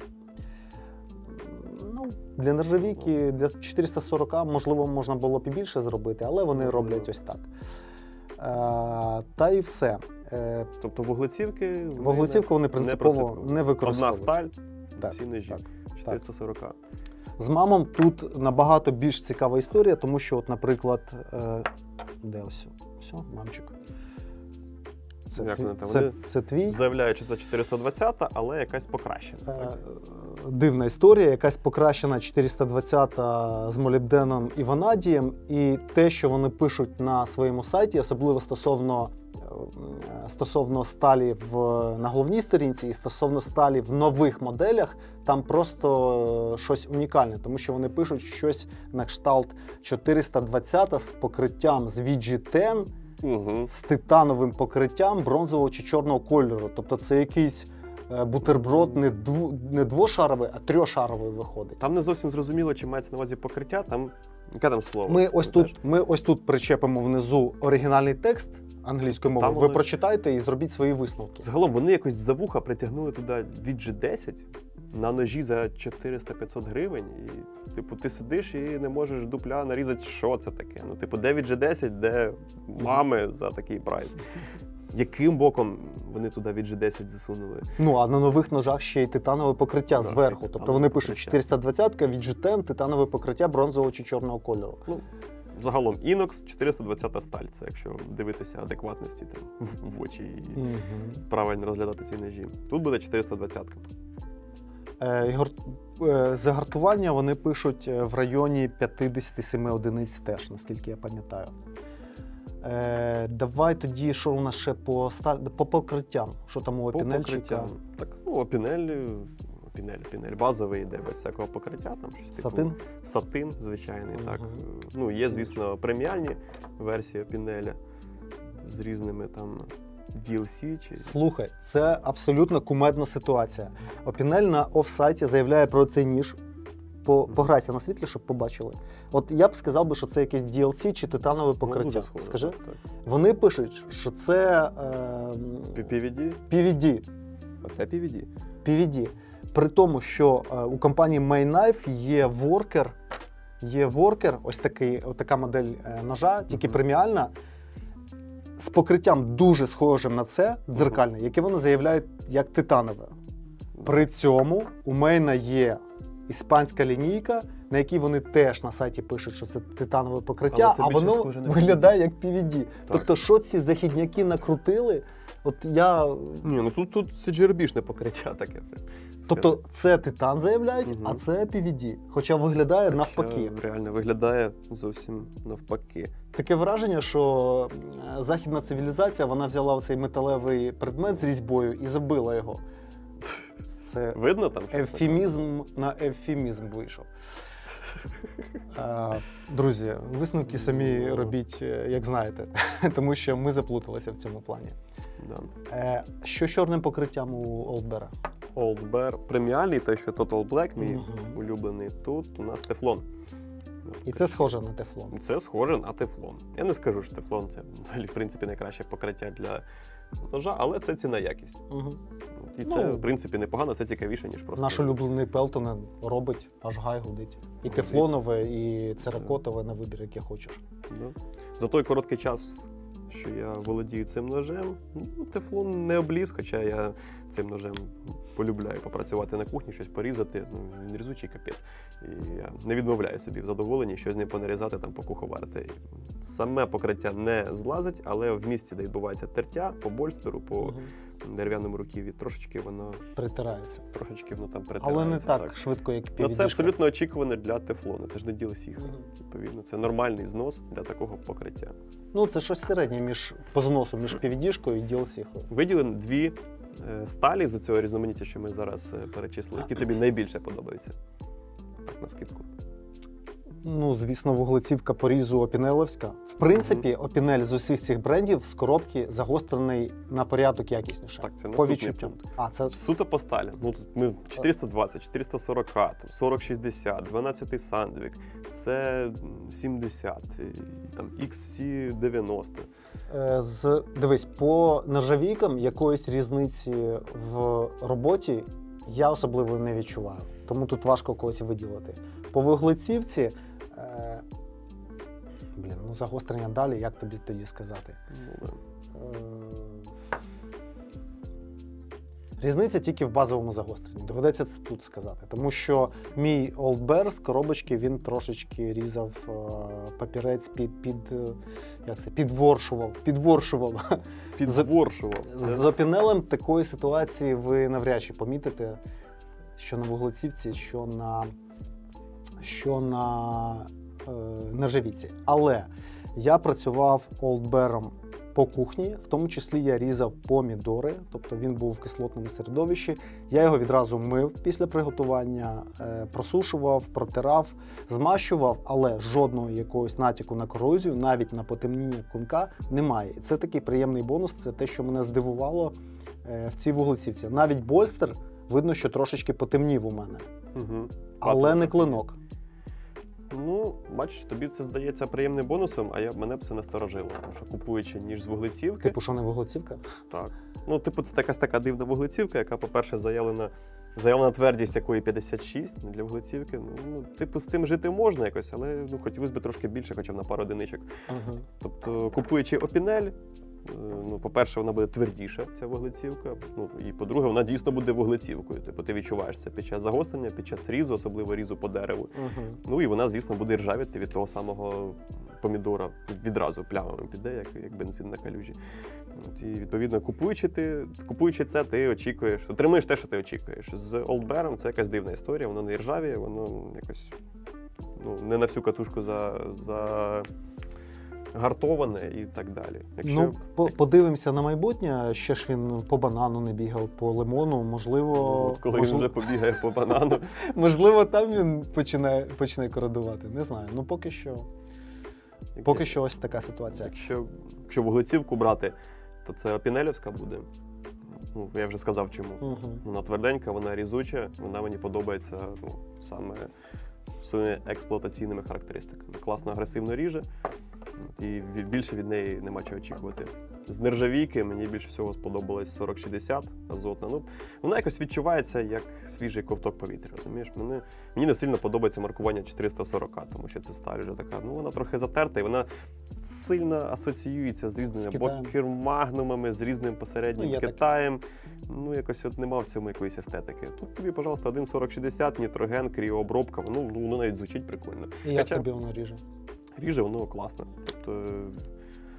Для нержавійки, для 440, можливо, можна було б і більше зробити, але вони роблять ось так. Та і все. Тобто вуглецівки вони принципово не використовують. Одна сталь, всі ножі, 440. З мамом тут набагато більш цікава історія, тому що, от, наприклад, де ось? Все, мамчик. Це твій. Заявляють, що це 420, але якась покращена. Дивна історія, якась покращена 420 з молібденом і ванадієм. І те, що вони пишуть на своєму сайті, особливо стосовно сталі на головній сторінці і стосовно сталі в нових моделях, там просто щось унікальне, тому що вони пишуть щось на кшталт 420 з покриттям з VG10, з титановим покриттям бронзового чи чорного кольору. Тобто це якийсь бутерброд не двошаровий, а трьошаровий виходить. Там не зовсім зрозуміло, чи мається на увазі покриття. Там Яке там слово? Ми ось тут причепимо внизу оригінальний текст англійською мовою. Там Ви воно- прочитайте і зробіть свої висновки. Загалом вони якось за вуха притягнули туди від G10 на ножі за 400-500 гривень. І, типу, ти сидиш і не можеш дупля нарізати, що це таке. Ну, типу, де від G10, де мами за такий прайс. Яким боком вони туди від G10 засунули? Ну, а на нових ножах ще й титанове покриття Да, зверху. титанове Тобто вони пишуть покриття. 420-ка, від G10 титанове покриття бронзового чи чорного кольору. Ну, загалом Inox 420 сталь. Це якщо дивитися адекватності там, в очі і правильно розглядати ці ножі. Тут буде 420-ка. Загартування вони пишуть в районі 57 одиниць теж, наскільки я пам'ятаю. Давай тоді, що у нас ще по покриттям? Що там у По опінельчика? покриттям. Так, ну, опінель базовий йде без всякого покриття, там щось Сатин? типу сатин, звичайний, так. Мгм. Ну, є, звісно, преміальні версії опінеля з різними там DLC чи Слухай, це абсолютно кумедна ситуація. Опінель на офсайті заявляє про цей ніж. Пограйся на світлі, щоб побачили. От я б сказав би, що це якесь DLC чи титанове Ну, покриття. дуже схоже, Скажи? так. Вони пишуть, що це PVD? PVD. А це PVD. PVD. При тому, що у компанії Main-Knife є воркер, ось така модель ножа, тільки преміальна, з покриттям дуже схожим на це, дзеркальне, яке вони заявляють як титанове. При цьому у Мейна є іспанська лінійка, на якій вони теж на сайті пишуть, що це титанове покриття, Але це а більше воно схоже на виглядає як PVD. Тобто, що ці західняки накрутили, от я... Ні, ну тут CGRB-шне покриття таке. Тобто це титан заявляють, Мгм. а це PVD. Хоча виглядає навпаки. Реально виглядає зовсім навпаки. Таке враження, що західна цивілізація, вона взяла цей металевий предмет з різьбою і забила його. Це Видно там? щось таке? евфемізм на евфемізм вийшов. Друзі, висновки самі робіть, як знаєте, тому що ми заплуталися в цьому плані. Да. Що з чорним покриттям у Олдбера? Old Bear преміальний, той, що Total Black, мій Мгм. улюблений. Тут у нас тефлон. І це схоже на тефлон. Це схоже на тефлон. Я не скажу, що тефлон це взагалі, в принципі, найкраще покриття для ножа, але це ціна якість. Угу. І це, Ну, в принципі, непогано, це цікавіше, ніж просто. Наш улюблений Пелтон робить, аж гай гудить. І тефлонове, і церакотове на вибір, яке хочеш. Да. За той короткий час, що я володію цим ножем, ну, тефлон не обліз, хоча я цим ножем полюбляю попрацювати на кухні, щось порізати. Ну, він різучий капець. І я не відмовляю собі в задоволенні щось з ним понарізати, там покуховарити. Саме покриття не злазить, але в місці, де відбувається тертя, по больстеру, по Мгм. дерев'яному руків'ї, трошечки воно Притирається. там притирається. Але не так швидко, як Ну, PVD. це абсолютно очікуване для тефлону, це ж не DLC. Мгм. Відповідно, це нормальний знос для такого покриття. Ну, це щось середнє по зносу між PVD-шкою і DLC-хою. Виділені дві сталі з цього різноманіття, що ми зараз перечислили, які тобі найбільше подобаються. Так, на скидку. Ну, звісно, вуглецівка порізу опінелевська. В принципі, опінель з усіх цих брендів з коробки загострений на порядок якісніше. Так, це По наступний відчуттям. пункт. А, це Суто по сталі. Ну, тут ми 420, 440, там, 4060, 12 Sandvik, це 70, і, там, XC90. Дивись, по нержавійкам якоїсь різниці в роботі я особливо не відчуваю. Тому тут важко когось виділити. По вуглецівці, загострення далі, як тобі тоді сказати? Ну, да. Різниця тільки в базовому загостренні. Доведеться це тут сказати. Тому що мій Old Bear з коробочки, він трошечки різав папірець підворшував. Підворшував. З опінелем такої ситуації ви навряд чи помітите, що на вуглецівці, що на нержавійці. Але я працював Old Bear'ом по кухні, в тому числі я різав помідори, тобто він був в кислотному середовищі. Я його відразу мив після приготування, просушував, протирав, змащував, але жодного якогось натяку на корозію, навіть на потемніння клинка немає. І це такий приємний бонус, це те, що мене здивувало в цій вуглецівці. Навіть больстер, видно, що трошечки потемнів у мене, Угу. але не клинок. Ну, бачиш, тобі це здається приємним бонусом, а мене б це насторожило. Тому що купуючи ніж з вуглецівки. Типу, що не вуглецівка? Так. Ну, типу, це якась така дивна вуглецівка, яка, по-перше, заявлена твердість якої 56 для вуглецівки. Ну, типу, з цим жити можна якось, але хотілося б трошки більше, хоча б на пару одиничок. Угу. Тобто, купуючи опінель, ну, по-перше, вона буде твердіша, ця вуглецівка. Ну, і по-друге, вона дійсно буде вуглецівкою. Типу, ти відчуваєш це під час загострення, під час різу, особливо різу по дереву. Угу. Ну і вона, звісно, буде ржавіти від того самого помідора. Відразу плямами піде, як бензин на калюжі. От, і, відповідно, купуючи це, ти очікуєш, отримуєш те, що ти очікуєш. З Old Bear це якась дивна історія, воно не ржавіє, воно якось не на всю катушку гартоване і так далі. Ну, подивимося на майбутнє, ще ж він по банану не бігав, по лимону, можливо... Коли він вже побігає по банану. Можливо, там він почне кородувати, не знаю. Ну, поки що ось така ситуація. Якщо вуглецівку брати, то це опінелівська буде. Ну, я вже сказав чому. Угу. Вона тверденька, вона різуча, вона мені подобається саме своїми експлуатаційними характеристиками. Класно агресивно ріже, і більше від неї нема чого очікувати. З нержавійки мені більше всього сподобалась 4060 азотна. Ну, вона якось відчувається як свіжий ковток повітря, розумієш? Мені не сильно подобається маркування 440, тому що це сталь вже така, вона трохи затерта, і вона сильно асоціюється з різними бокер-магнумами, з різним посереднім Китаєм. Ну, якось нема в цьому якоїсь естетики. Тут тобі, пожалуйста, 1.4060, нітроген, кріообробка, воно навіть звучить прикольно. І як тобі воно ріже? Ріже воно класно. Тобто,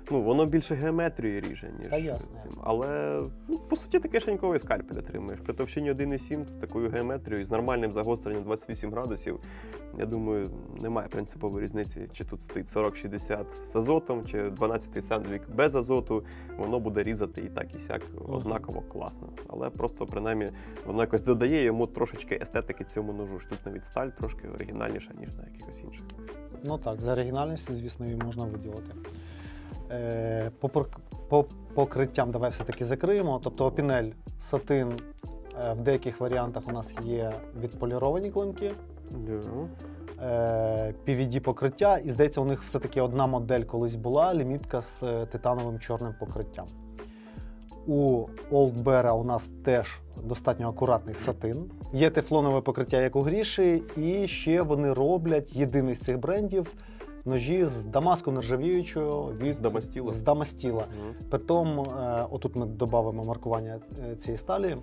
воно більше геометрії ріже, ніж цим. Але, по суті, ти кишеньковий скальпель отримуєш. При товщині 1,7 з такою геометрією, з нормальним загостренням 28 градусів, я думаю, немає принципової різниці, чи тут стоїть 40-60 з азотом, чи 12-й сандвік без азоту. Воно буде різати і так, і сяк однаково класно. Але просто, принаймні, воно якось додає йому трошечки естетики цьому ножу. Тут навіть сталь трошки оригінальніша, ніж на якихось інших. Ну так, за оригінальність, звісно, її можна виділити. По покриттям давай все-таки закриємо. Тобто опінель, сатин, в деяких варіантах у нас є відполіровані клинки, PVD покриття, і здається, у них все-таки одна модель колись була, лімітка з титановим чорним покриттям. У Old Bear у нас теж достатньо акуратний сатин. Є тефлонове покриття, як у Гріші, і ще вони роблять, єдиний з цих брендів, ножі з дамаску нержавіючого від Дамастіла. Потім, отут ми додамо маркування цієї сталі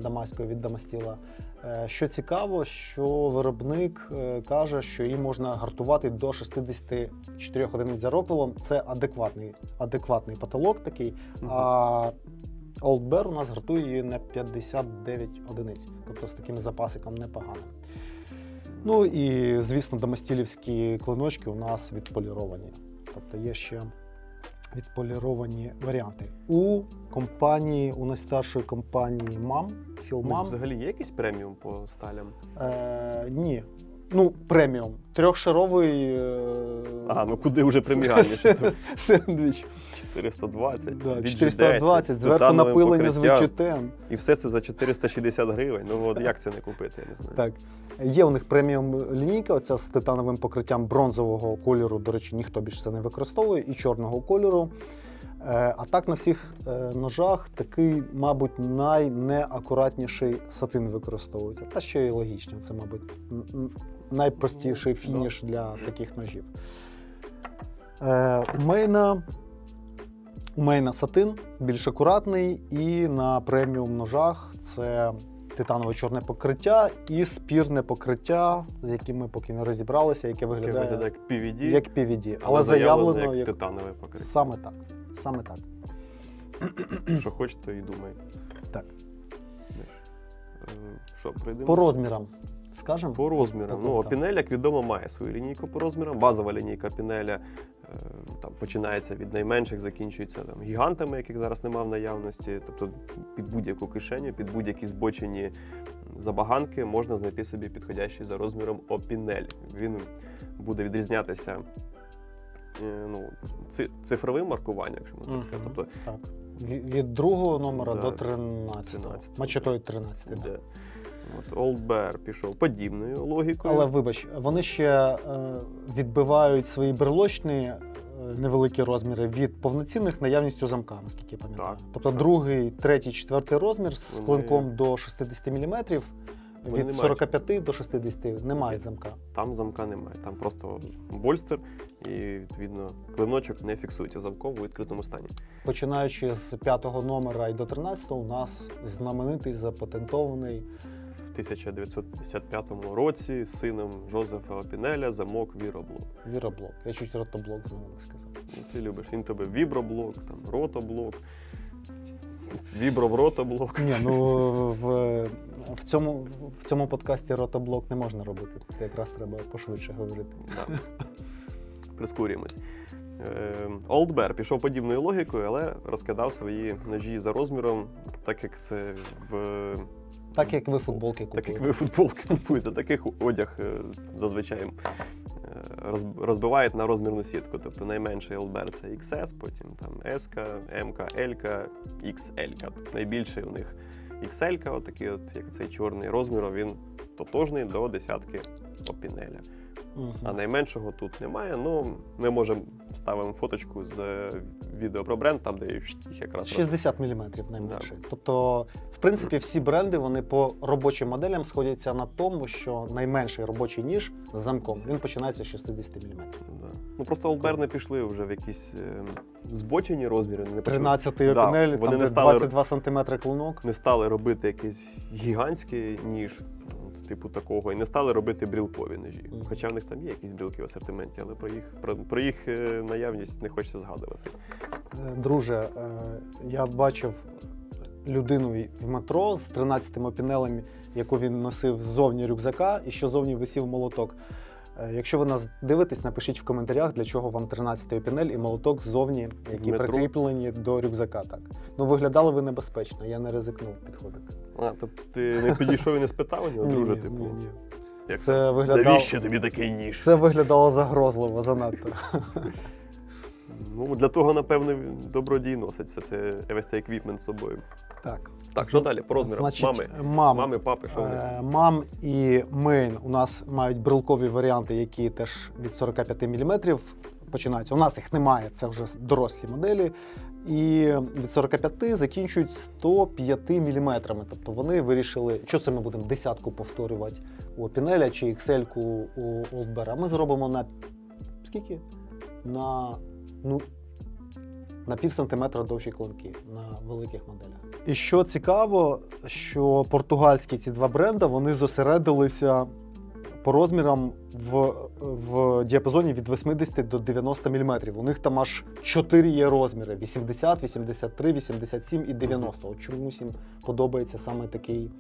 дамаської від Дамастіла. Що цікаво, що виробник каже, що її можна гартувати до 64 одиниць за Роквеллом. Це адекватний потолок такий, а Old Bear у нас гартує її на 59 одиниць, тобто з таким запасиком непоганим. Ну і, звісно, дамастілівські клиночки у нас відполіровані. Тобто є ще відполіровані варіанти. У найстаршої компанії MAM, Hillman. Взагалі є якийсь преміум по сталям? Ні. Ну, преміум. Трьохшаровий... куди вже преміальніше? Сендвіч. 420, да, 420, зверху напилення з вичутем. І все це за 460 гривень. Ну, от як це не купити, я не знаю. Так. Є у них преміум лінійка, оця з титановим покриттям бронзового кольору, до речі, ніхто більше це не використовує, і чорного кольору. А так на всіх ножах такий, мабуть, найнеакуратніший сатин використовується. Та ще й логічно, це, мабуть, найпростіший фініш для таких ножів. У Мейна сатин більш акуратний, і на преміум ножах це титанове чорне покриття і спірне покриття, з яким ми поки не розібралися, яке виглядає як PVD. Але заявлено як титанове покриття. Саме так. Що хоч, то і думай. Так. Що, пройдемо? По розмірам. Скажемо? По розмірам. Опінель, як відомо, має свою лінійку по розмірам. Базова лінійка опінеля починається від найменших, закінчується гігантами, яких зараз немає в наявності. Тобто під будь-яку кишеню, під будь-які збочені забаганки можна знайти собі підходящий за розміром опінель. Він буде відрізнятися цифровим маркуванням, якщо можна сказати. Тобто, так. Від другого номера до 13. Мачетою 13. Да. От Old Bear пішов подібною логікою. Але вибач, вони ще відбивають свої брелочні невеликі розміри від повноцінних наявністю замка, наскільки я пам'ятаю. Так, Тобто так. другий, третій, четвертий розмір з Вони- клинком до 60 мм, Вони від не 45 до 60 не мають замка. Там замка немає, там просто больстер і, відповідно, клиночок не фіксується замком у відкритому стані. Починаючи з 5-го номера і до 13-го, у нас знаменитий, запатентований В 1955 році з сином Жозефа Опінеля замок Віроблок. віроблок. Я чуть ротоблок знову не сказав. Ну, ти любиш, він тебе віброблок, там, ротоблок, вібро-ротоблок. Ні, ну в цьому подкасті ротоблок не можна робити. Якраз треба пошвидше говорити. Да. Прискорюємось. Old Bear пішов подібною логікою, але розкидав свої ножі за розміром, так як це Так як ви футболки Так як купуєте. ви футболки купуєте, таких одяг зазвичай розбивають на розмірну сітку. Тобто найменший Old Bear – це XS, потім там S, M, L, XL. Найбільший у них XL, отакий, як цей чорний розмір, він тотожний до десятки Опінеля. А найменшого тут немає. Ну, ми можемо вставимо фоточку з відео про бренд, там де їх якраз 60 мм найменший. Тобто, в принципі, всі бренди вони по робочим моделям сходяться на тому, що найменший робочий ніж з замком він починається з 60 мм. Да. Ну просто Old Bear не пішли вже в якісь збочені розміри. Не пішли. 13-й Да, опінель, вони там не де стали 22 см клинок. Не стали робити якийсь гігантський ніж, типу такого, і не стали робити брілкові ножі. Хоча в них там є якісь брілки в асортименті, але про їх наявність не хочеться згадувати. Друже, я бачив людину в метро з 13-м опінелем, яку він носив ззовні рюкзака, і що ззовні висів молоток. Якщо ви нас дивитесь, напишіть в коментарях, для чого вам 13-й опінель і молоток ззовні, які прикріплені до рюкзака. Так. Ну, виглядали ви небезпечно, я не ризикнув підходити. Тобто ти не підійшов і не спитав у нього, друже, типу? Ні. Як Це виглядало... Навіщо тобі такий ніж? Це виглядало загрозливо, занадто. Ну, для того, напевно, добродій носить все це, весь цей еквіпмент з собою. Так. Так, що далі? По розмірам? Значить, Мами, папи, що вони? Мам і мейн у нас мають брелкові варіанти, які теж від 45 мм починаються. У нас їх немає, це вже дорослі моделі. І від 45 закінчують 105 мм. Тобто вони вирішили, що це ми будемо десятку повторювати у Опінеля чи XL-ку у Old Bear. Ми зробимо на скільки? На пів сантиметра довші клинки на великих моделях. І що цікаво, що португальські ці два бренди, вони зосередилися по розмірам в діапазоні від 80 до 90 мм. У них там аж 4 є розміри: 80, 83, 87 і 90. От чомусь їм подобається саме такий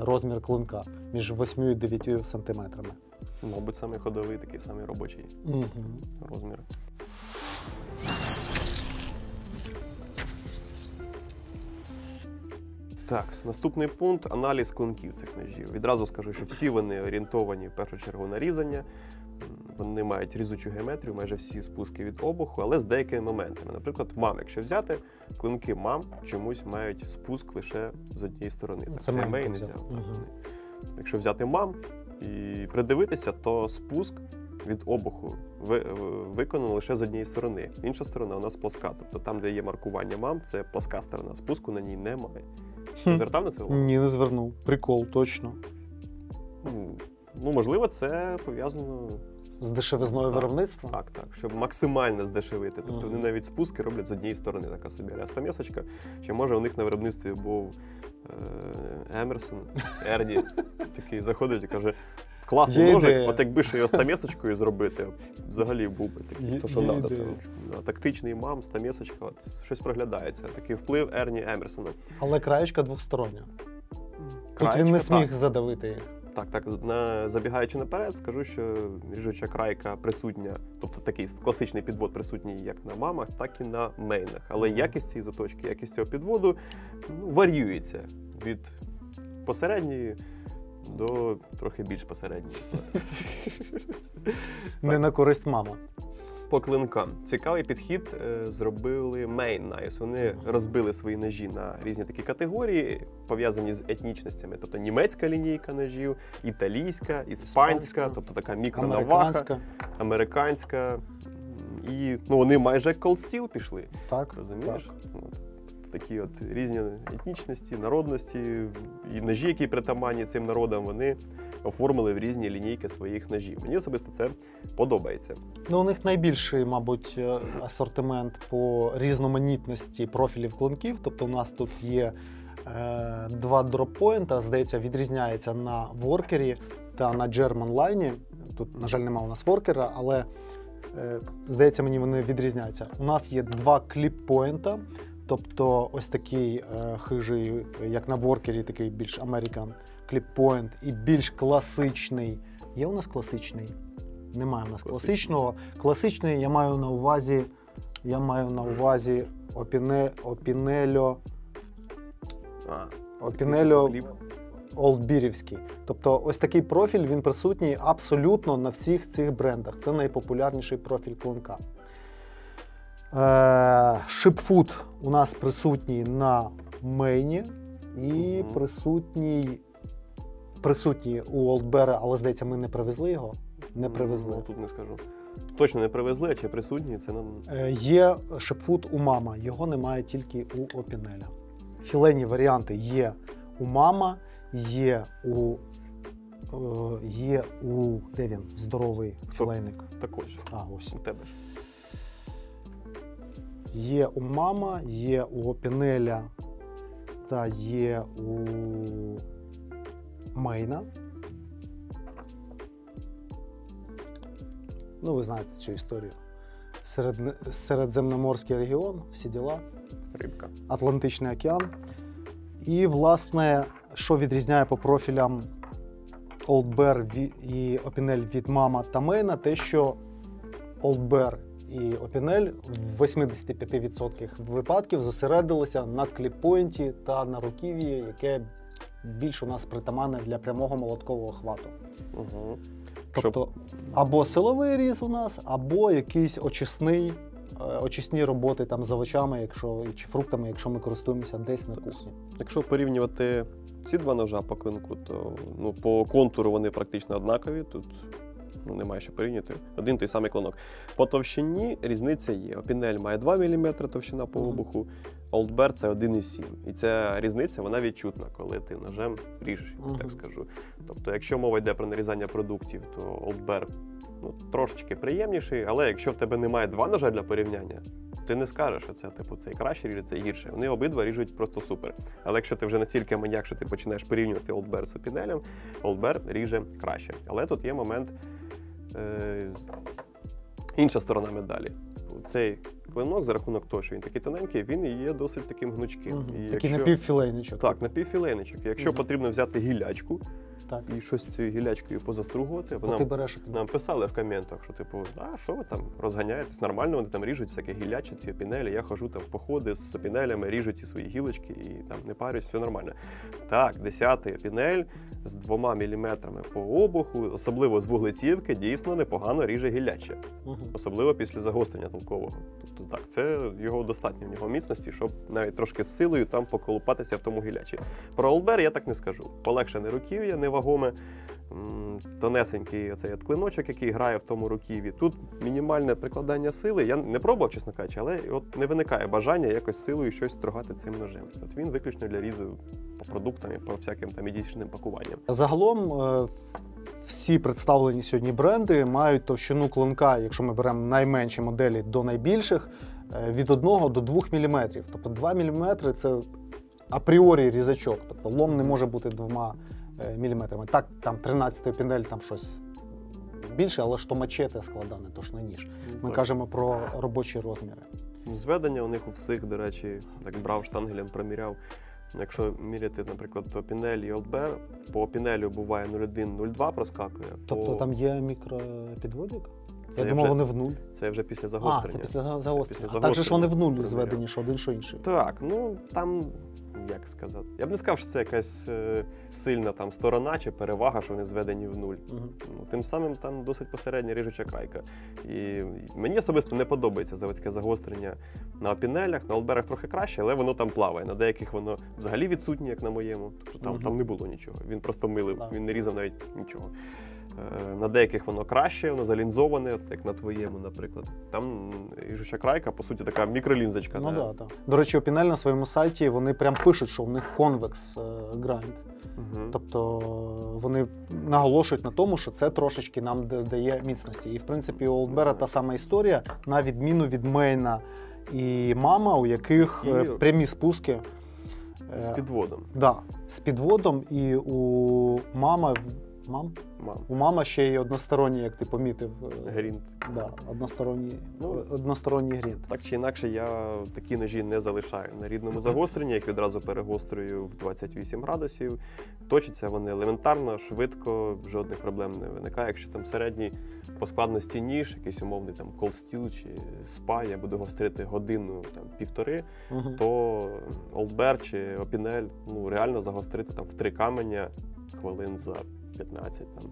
розмір клинка між 8 і 9 сантиметрами. Мабуть, самий ходовий, такий самий робочий розмір. Так, наступний пункт – аналіз клинків цих ножів. Відразу скажу, що всі вони орієнтовані в першу чергу на різання. Вони мають різучу геометрію, майже всі спуски від обуху, але з деякими моментами. Наприклад, мам, якщо взяти, клинки мам чомусь мають спуск лише з однієї сторони. Так, це мейн взяв. Якщо взяти мам і придивитися, то спуск від обуху виконано лише з однієї сторони. Інша сторона у нас пласка. Тобто там, де є маркування мам, це пласка сторона. Спуску на ній немає. Ти звертав на це увагу? Ні, не звернув. Прикол, точно. Ну, можливо, це пов'язано з дешевизною виробництва? Так, так. Щоб максимально здешевити. Тобто вони навіть спуски роблять з однієї сторони, така собі рестамісочка. Чи може у них на виробництві був Емерсон, Ерні, такий заходить і каже: класний ножик, от якби ще його стамесочкою зробити, взагалі був би такий, то що треба. Тактичний мам, стамесочка, от щось проглядається. Такий вплив Ерні Емерсона. Але краєчка двостороння. Тут він не зміг задавити їх. Так, забігаючи наперед, скажу, що ріжуча крайка присутня, тобто такий класичний підвод присутній як на мамах, так і на мейнах. Але якість цієї заточки, якість цього підводу варіюється від посередньої до трохи більш посередньої. Не на користь мама. по клинкам. Цікавий підхід зробили Main Knives. Вони розбили свої ножі на різні такі категорії, пов'язані з етнічностями. Тобто німецька лінійка ножів, італійська, іспанська, тобто така мікронаваха, американська. І вони майже як Cold Steel пішли. Так, розумієш? так. Такі от різні етнічності, народності і ножі, які притаманні цим народам, вони оформили в різні лінійки своїх ножів. Мені особисто це подобається. У них найбільший, мабуть, асортимент по різноманітності профілів клинків. Тобто у нас тут є два дроппойнта, здається, відрізняється на воркері та на German Line. Тут, на жаль, немає у нас воркера, але, здається, мені вони відрізняються. У нас є два кліп-пойнта, тобто ось такий хижий, як на воркері, такий більш American кліп-пойнт і більш класичний. Є у нас класичний? Немає у нас класичного. Класичний я маю на увазі Опінельо Олдбірівський. Тобто ось такий профіль, він присутній абсолютно на всіх цих брендах. Це найпопулярніший профіль клинка. Шипфут у нас присутній на мейні і присутній у Олдбера, але, здається, ми не привезли його. Не привезли. Тут не скажу. Точно не привезли, а чи присутній, це нам... Є шипфут у Мама, його немає тільки у Опінеля. Філейні варіанти є у Мама, є у де він? Здоровий філейник. Також. Ось. У тебе ж. Є у Мама, є у Опінеля та є у Мейна. Ви знаєте цю історію. Середземноморський регіон, всі діла. Рибка. Атлантичний океан. І, власне, що відрізняє по профілям Old Bear і Опінель від Мама та Мейна, те, що Old Bear і Опінель в 85% випадків зосередилися на кліп-пойнті та на руків'ї, яке більш у нас притаманне для прямого молоткового хвату. Угу. Тобто або силовий різ у нас, або якийсь очисні роботи там з овочами, чи фруктами, якщо ми користуємося десь на кухні. Якщо порівнювати ці два ножа по клинку, то по контуру вони практично однакові. Тут немає що порівняти. Один той самий клинок. По товщині різниця є. Опінель має 2 мм товщина по обуху, Old Bear – це 1,7. І ця різниця, вона відчутна, коли ти ножем ріжеш, так скажу. Тобто, якщо мова йде про нарізання продуктів, то Old Bear трошечки приємніший, але якщо в тебе немає два ножа для порівняння, ти не скажеш, що це цей краще ріже, цей гірше. Вони обидва ріжуть просто супер. Але якщо ти вже настільки маніак, що ти починаєш порівнювати Old Bear з Опінелем, Old Bear ріже краще. Але тут є момент, інша сторона медалі. Цей клинок, за рахунок того, що він такий тоненький, він і є досить таким гнучким. Такий напівфілейничок. Так, напівфілейничок. Якщо потрібно взяти гілячку, так, і щось цією гілячкою позастругувати, нам писали в коментах, що типу, що ви там розганяєтесь, нормально вони там ріжуть всякі гілячі, ці опінелі, я хожу там в походи з опінелями, ріжу ці свої гілочки і там не парюсь, все нормально. Так, 10-й опінель з 2 мм по обуху, особливо з вуглецівки, дійсно непогано ріже гіляче. Особливо після загострення толкового. Тобто так, це його достатньо, в нього міцності, щоб навіть трошки з силою там поколупатися в тому гілячі. Про Old Bear я так не скажу. Полегшене руків'я, невагоме, тонесенький оцей клиночок, який грає в тому руків'ї. Тут мінімальне прикладання сили. Я не пробував, чесно кажучи, але от не виникає бажання якось силою щось строгати цим ножем. От він виключно для різу по продуктам і по всяким там медичним пакуванням. Загалом всі представлені сьогодні бренди мають товщину клинка, якщо ми беремо найменші моделі до найбільших, від 1 до 2 мм. Тобто 2 мм – це апріорі різачок, тобто лом не може бути 2 мм. Так, там 13-й Опінель, там щось більше, але ж то мачете складане, то ж не ніж. Ми кажемо про робочі розміри. Зведення у них у всіх, до речі, так брав штангелем, проміряв. Якщо міряти, наприклад, Опінель і Old Bear, по Опінелю буває 0,1-0,2 проскакує. Тобто там є мікропідводик? Я думав, вони в нуль. Це вже після загострення. Це після загострення. А так же ж вони в нуль зведені, що один, що інший. Так, там як сказати, я б не сказав, що це якась сильна там сторона чи перевага, що вони зведені в нуль. Ну, тим самим там досить посередня ріжуча крайка. І мені особисто не подобається заводське загострення на опінелях, на олдберах трохи краще, але воно там плаває. На деяких воно взагалі відсутнє, як на моєму. Тобто там не було нічого. Він просто милив, він не різав навіть нічого. На деяких воно краще, воно залінзоване, як на твоєму, наприклад. Там ріжуча крайка, по суті, така мікролінзочка. Ну да, так. До речі, Opinel на своєму сайті, вони прям пишуть, що в них convex grind. Тобто вони наголошують на тому, що це трошечки нам дає міцності. І, в принципі, у Олдбера та сама історія, на відміну від Мейна і Мама, у яких прямі спуски. З підводом. Да, з підводом, і у Мама... У Мама ще є односторонній, як ти помітив. Грінт. Да, односторонній грінт. Так чи інакше, я такі ножі не залишаю на рідному загостренні, їх відразу перегострюю в 28 градусів. Точаться вони елементарно, швидко, жодних проблем не виникає. Якщо там середній по складності ніж, якийсь умовний там Cold Steel чи SPA, я буду гострити годину, там, півтори, то Олдбер чи Opinel, ну, реально загострити там в 3 каменя хвилин за 15 там.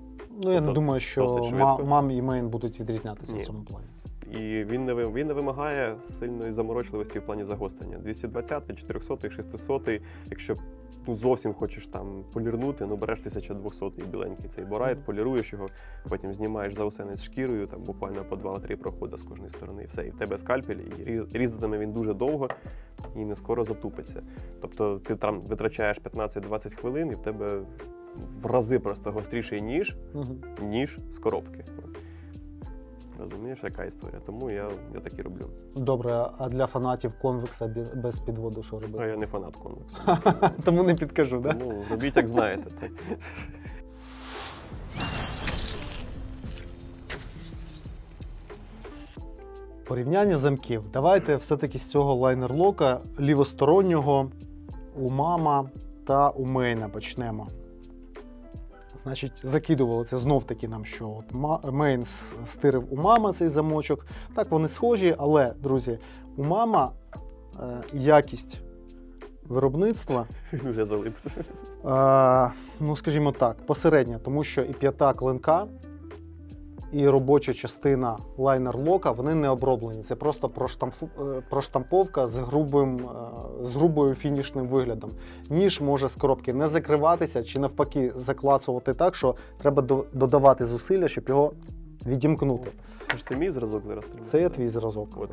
Ну, я не думаю, що Мам і Мейн будуть відрізнятися в цьому плані. І він не вимагає сильної заморочливості в плані загострення. 220, 400, 600, якщо зовсім хочеш там полірнути, ну береш 1200 біленький цей борайт, поліруєш його, потім знімаєш заусенець шкірою, там буквально по 2-3 проходи з кожної сторони, і все, і в тебе скальпель, і різатиме він дуже довго і не скоро затупиться. Тобто ти там витрачаєш 15-20 хвилин, і в тебе в рази просто гостріший ніж з коробки. Розумієш, яка історія? Тому я так і роблю. Добре, а для фанатів конвекса без підводу що робити? А я не фанат конвексу. Тому не підкажу, так? Тому робіть, як знаєте. Порівняння замків. Давайте все-таки з цього лайнер-лока лівостороннього у Мама та у Мейна почнемо. Значить, закидували це знов-таки нам, що от Мейн стирив у Мама цей замочок. Так, вони схожі, але, друзі, у Мама якість виробництва, він вже залип. ну, скажімо так, посередня, тому що і п'ята клинка, і робоча частина лайнер-лока, вони не оброблені. Це просто проштамповка з грубою фінішним виглядом. Ніж може з коробки не закриватися чи навпаки заклацувати так, що треба додавати зусилля, щоб його відімкнути. Це ж ти мій зразок зараз тримаєш? Це я твій зразок. От,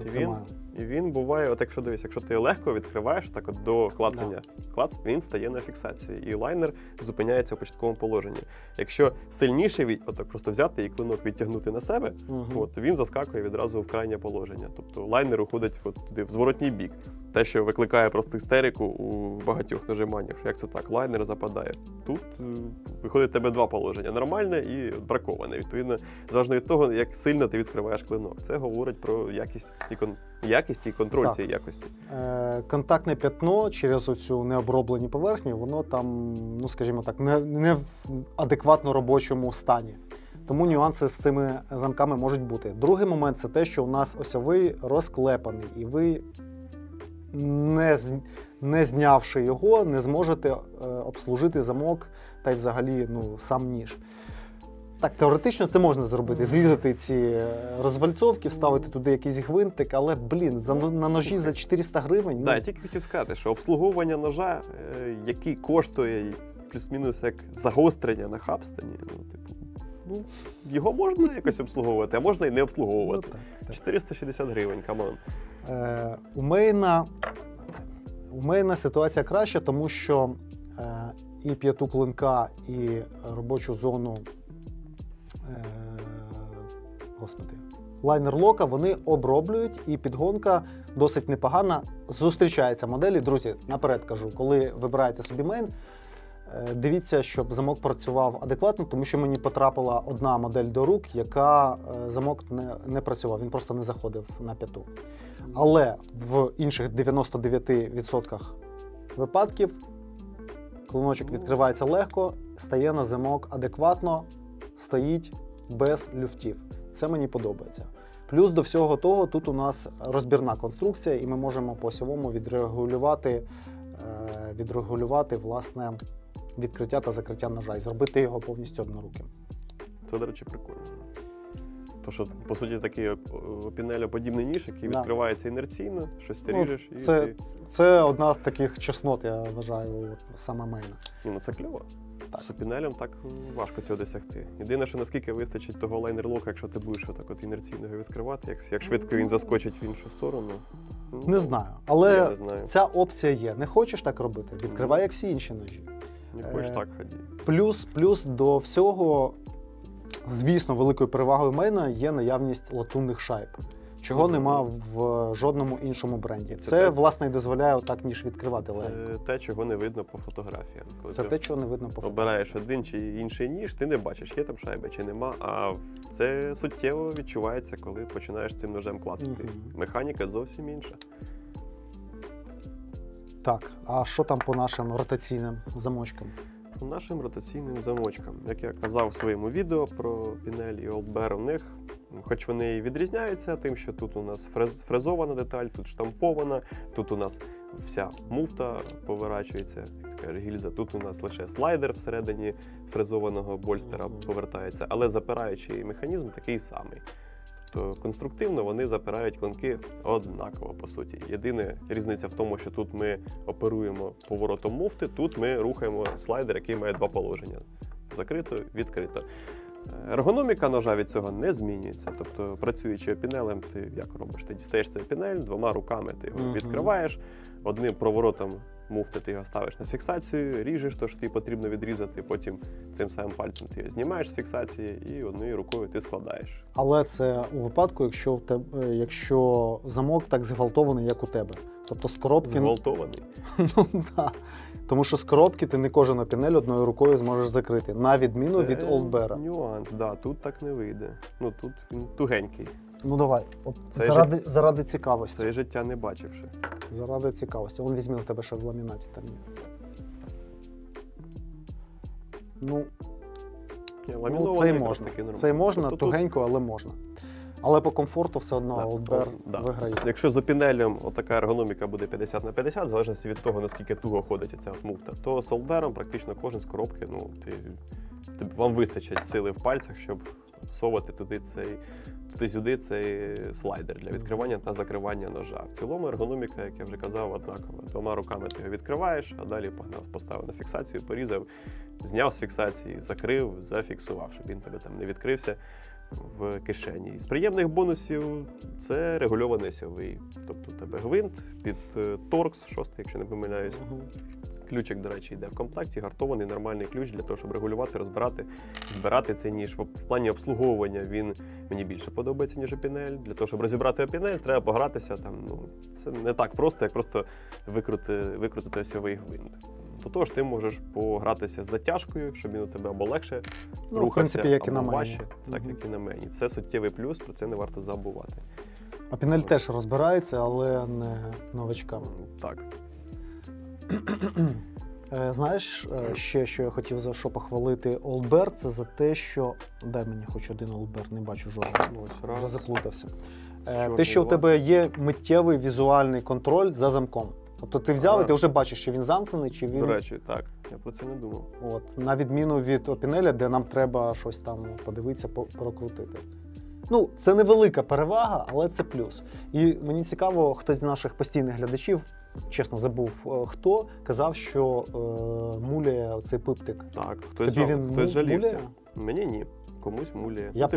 і він буває, от якщо дивись, якщо ти легко відкриваєш, так от до клацання, клац, він стає на фіксації. І лайнер зупиняється в початковому положенні. Якщо сильніше отак просто взяти і клинок відтягнути на себе, от, він заскакує відразу в крайнє положення. Тобто лайнер уходить от туди, в зворотній бік. Те, що викликає просто істерику у багатьох нажиманнях, що як це так, лайнер западає. Тут виходить в тебе 2 положення – нормальне і браковане. Відповідно, залежно від того, як сильно ти відкриваєш клинок. Це говорить про якість і контроль цієї якості. Контактне п'ятно через оцю необроблені поверхні, воно там, ну скажімо так, не в адекватно робочому стані. Тому нюанси з цими замками можуть бути. Другий момент – це те, що у нас осьовий розклепаний, і ви, не знявши його, не зможете обслужити замок та й взагалі сам ніж. Так, теоретично це можна зробити, зрізати ці розвальцовки, вставити туди якийсь гвинтик, але, на ножі за 400 гривень... Так, я тільки хотів сказати, що обслуговування ножа, який коштує плюс-мінус як загострення на Хабстоні, його можна якось обслуговувати, а можна і не обслуговувати. 460 гривень, камон. У Мейна ситуація краща, тому що і п'яту клинка, і робочу зону лайнер-лока вони оброблюють, і підгонка досить непогана. Зустрічаються моделі. Друзі, наперед кажу, коли вибираєте собі Мейн, дивіться, щоб замок працював адекватно, тому що мені потрапила одна модель до рук, яка замок не працював, він просто не заходив на п'яту. Але в інших 99% випадків клиночок відкривається легко, стає на замок адекватно, стоїть без люфтів. Це мені подобається. Плюс до всього того, тут у нас розбірна конструкція, і ми можемо по осьовому відрегулювати відрегулювати власне відкриття та закриття ножа і зробити його повністю одноруким. Це, до речі, прикольно. То, що, по суті, такий опінелеподібний ніж, який Да. відкривається інерційно, щось ти Ну, ріжеш і ти... Це одна з таких чеснот, я вважаю, от, саме мейна. Ну, це кльово. Так. З опінелем так важко цього досягти. Єдине, що наскільки вистачить того лайнер-лока, якщо ти будеш отак от інерційно його відкривати, як швидко він заскочить в іншу сторону. Ну, Не знаю, я але не знаю. ця опція є. Не хочеш так робити? Відкривай, як всі інші ножі. Не хочеш так ході. Плюс до всього, звісно, великою перевагою мейна є наявність латунних шайб, чого Мгм. нема в жодному іншому бренді. Це Це, те- власне, і дозволяє отак ніж відкривати Це легенько. те, чого не видно по фотографіям. Коли Це ти те, чого не видно по фото. обираєш один чи інший ніж, ти не бачиш, є там шайба чи нема, а це суттєво відчувається, коли починаєш цим ножем клацати. Мгм. Механіка зовсім інша. Так, а що там по нашим ротаційним замочкам? По нашим ротаційним замочкам, як я казав в своєму відео про Пінель і Old Bear, у них, хоч вони і відрізняються тим, що тут у нас фрезована деталь, тут штампована, тут у нас вся муфта поворачується, як така гільза, тут у нас лише слайдер всередині фрезованого больстера повертається, але запираючий механізм такий самий. Тобто конструктивно вони запирають клинки однаково, по суті. Єдина різниця в тому, що тут ми оперуємо поворотом муфти, тут ми рухаємо слайдер, який має два положення. Закрито, відкрито. Ергономіка ножа від цього не змінюється. Тобто, працюючи опінелем, ти як робиш? Ти дістаєш цей опінель, двома руками ти його відкриваєш, одним проворотом муфти ти його ставиш на фіксацію, ріжеш то, що тобі потрібно відрізати, потім цим самим пальцем ти його знімаєш з фіксації і однією рукою ти складаєш. Але це у випадку, якщо замок так зґвалтований, як у тебе. Тобто з коробки... Зґвалтований. Ну, да. Тому що з коробки ти не кожен опінель одною рукою зможеш закрити, на відміну Це від Old Bear. нюанс, да, тут так не вийде. Ну тут він тугенький. Ну давай, от Це заради цікавості. Це життя не бачивши. Заради цікавості. Вон візьми в тебе ще в ламінаті там є. Ну, Ні, ну ламінований це й якраз можна. таки нормально. Це й можна, Тобто тут- тугенько, але можна. Але по комфорту все одно Да, Old Bear да. виграє. Якщо з опінелем отака ергономіка буде 50/50, в залежності від того, наскільки туго ходить ця от муфта, то з Old Bear'ом практично кожен з коробки, ну, вам вистачить сили в пальцях, щоб совати туди-сюди цей слайдер для відкривання та закривання ножа. В цілому ергономіка, як я вже казав, однакова. Двома руками ти його відкриваєш, а далі погнав, поставив на фіксацію, порізав, зняв з фіксації, закрив, зафіксував, щоб він тебе там не відкрився в кишені. З приємних бонусів це регульований осьовий. Тобто у тебе гвинт під торкс, 6, якщо не помиляюсь. Ключик, до речі, йде в комплекті, гартований нормальний ключ для того, щоб регулювати, розбирати, збирати цей ніж. В плані обслуговування він мені більше подобається, ніж опінель. Для того, щоб розібрати опінель, треба погратися. Це не так просто, як просто викрутити осьовий гвинт. До того ж, ти можеш погратися з затяжкою, щоб він у тебе або легше Ну, в рухався, принципі, як і на або мені. важче, так як і на мені. Це суттєвий плюс, про це не варто забувати. Опінель теж розбирається, але не новачками. Так. Знаєш, ще що я хотів за що похвалити Old Bear, це за те, що... Дай мені хоч один Old Bear, не бачу жодного. Ось Вже раз. заплутався. Чорний Те, що в два. тебе є миттєвий візуальний контроль за замком. Тобто ти взяв Ага. і ти вже бачиш, чи він замкнений, чи він... До речі, так. Я про це не думав. От, на відміну від опінеля, де нам треба щось там подивитися, прокрутити. Ну, це невелика перевага, але це плюс. І мені цікаво, хтось з наших постійних глядачів, чесно забув хто, казав, що муляє цей пиптик. Так, хтось Тобі він хтось жалівся. муляє? Мені ні. Комусь муляє. Я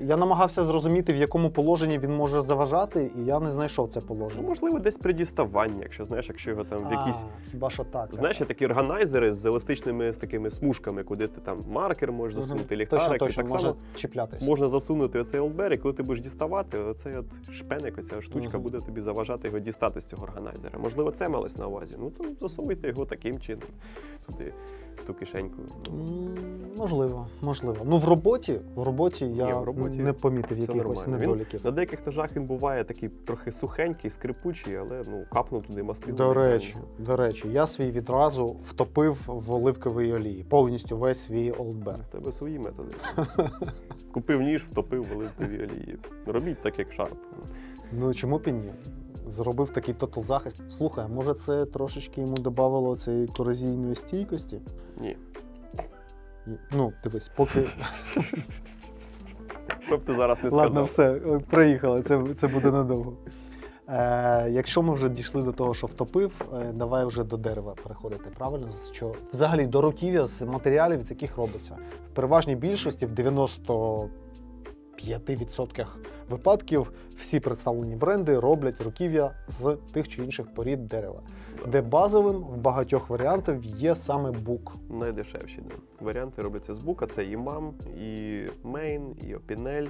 я намагався зрозуміти, в якому положенні він може заважати, і я не знайшов це положення. можливо, десь при діставанні, якщо його там в якісь. Хіба що так. Знаєш, є такі органайзери з еластичними з такими смужками, куди ти там маркер можеш засунути, ліхтарик. Точно, Так може само чіплятися. можна засунути оцей олдбер, і коли ти будеш діставати, оцей от шпеник, оця штучка Мгм. буде тобі заважати його дістати з цього органайзера. Можливо, це малось на увазі. Ну то засовуйте його таким чином туди, в ту кишеньку. Можливо. Ну, в роботі я в роботі не помітив все якихось нормально. недоліків. На деяких ножах він буває такий трохи сухенький, скрипучий, але капнув туди мастило. До речі, я свій відразу втопив в оливковій олії. Повністю весь свій Old Bear. В тебе свої методи. Купив ніж, втопив в оливковій олії. Робіть так, як Sharp. Ну чому б і ні? зробив такий тотал захист. Слухай, може це трошечки йому додавало цієї корозійної стійкості? Ні. Ну, дивись, поки... Щоб ти зараз не сказав. Ладно, все, проїхали, це буде надовго. Якщо ми вже дійшли до того, що втопив, давай вже до дерева переходити, правильно? Що взагалі до руків'я з матеріалів, з яких робиться. В переважній більшості, в 95% випадків, всі представлені бренди роблять руків'я з тих чи інших порід дерева. Так. Де базовим в багатьох варіантів є саме бук. Найдешевші варіанти робляться з бука. Це і мам, і мейн, і опінель.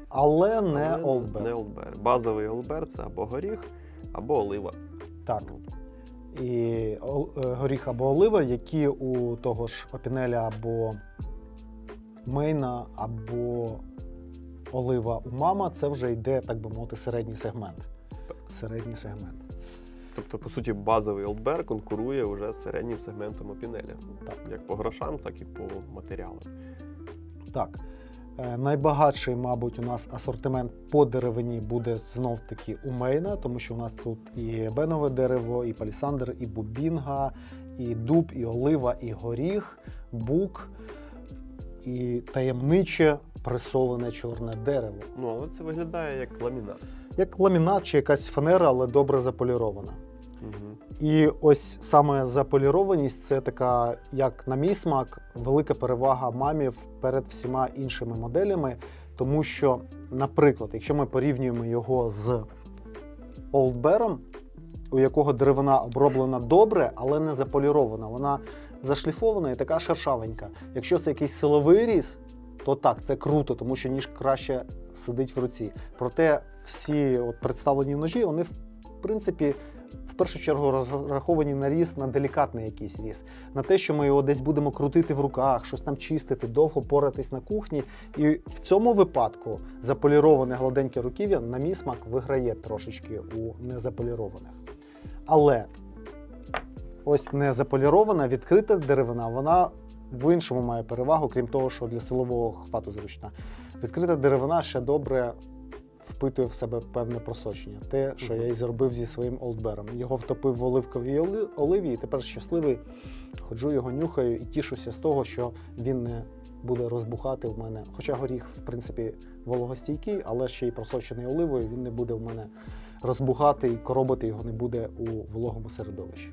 Але не Не олдбер. олдбер. Базовий олдбер – це або горіх, або олива. Так. І горіх або олива, які у того ж опінеля або мейна, або олива у мама, це вже йде, так би мовити, середній сегмент. Так. Середній сегмент. Тобто, по суті, базовий олдбер конкурує вже з середнім сегментом опінеля. Так. Як по грошам, так і по матеріалам. Так. Найбагатший, мабуть, у нас асортимент по деревині буде знов-таки у мейна, тому що у нас тут і бенове дерево, і палісандр, і бубінга, і дуб, і олива, і горіх, бук, і таємниче пресоване чорне дерево. Ну, але це виглядає як ламінат. Як ламінат чи якась фанера, але добре заполірована. Угу. І ось саме заполірованість – це така, як на мій смак, велика перевага мамів перед всіма іншими моделями, тому що, наприклад, якщо ми порівнюємо його з олдбером, у якого деревина оброблена добре, але не заполірована, вона зашліфована і така шершавенька. Якщо це якийсь силовий різ, то так, це круто, тому що ніж краще сидить в руці. Проте всі представлені ножі, вони в принципі в першу чергу розраховані на різ, на делікатний якийсь різ. На те, що ми його десь будемо крутити в руках, щось там чистити, довго поратись на кухні. І в цьому випадку заполіроване гладеньке руків'я, на мій смак, виграє трошечки у незаполірованих. Але ось незаполірована, відкрита деревина, вона в іншому має перевагу, крім того, що для силового хвату зручна. Відкрита деревина ще добре впитує в себе певне просочення. Те, що я і зробив зі своїм олдбером. Його втопив в оливковій оливі, і тепер щасливий, ходжу його нюхаю і тішуся з того, що він не буде розбухати в мене. Хоча горіх, в принципі, вологостійкий, але ще й просочений оливою, він не буде в мене розбухати і коробити його не буде у вологому середовищі.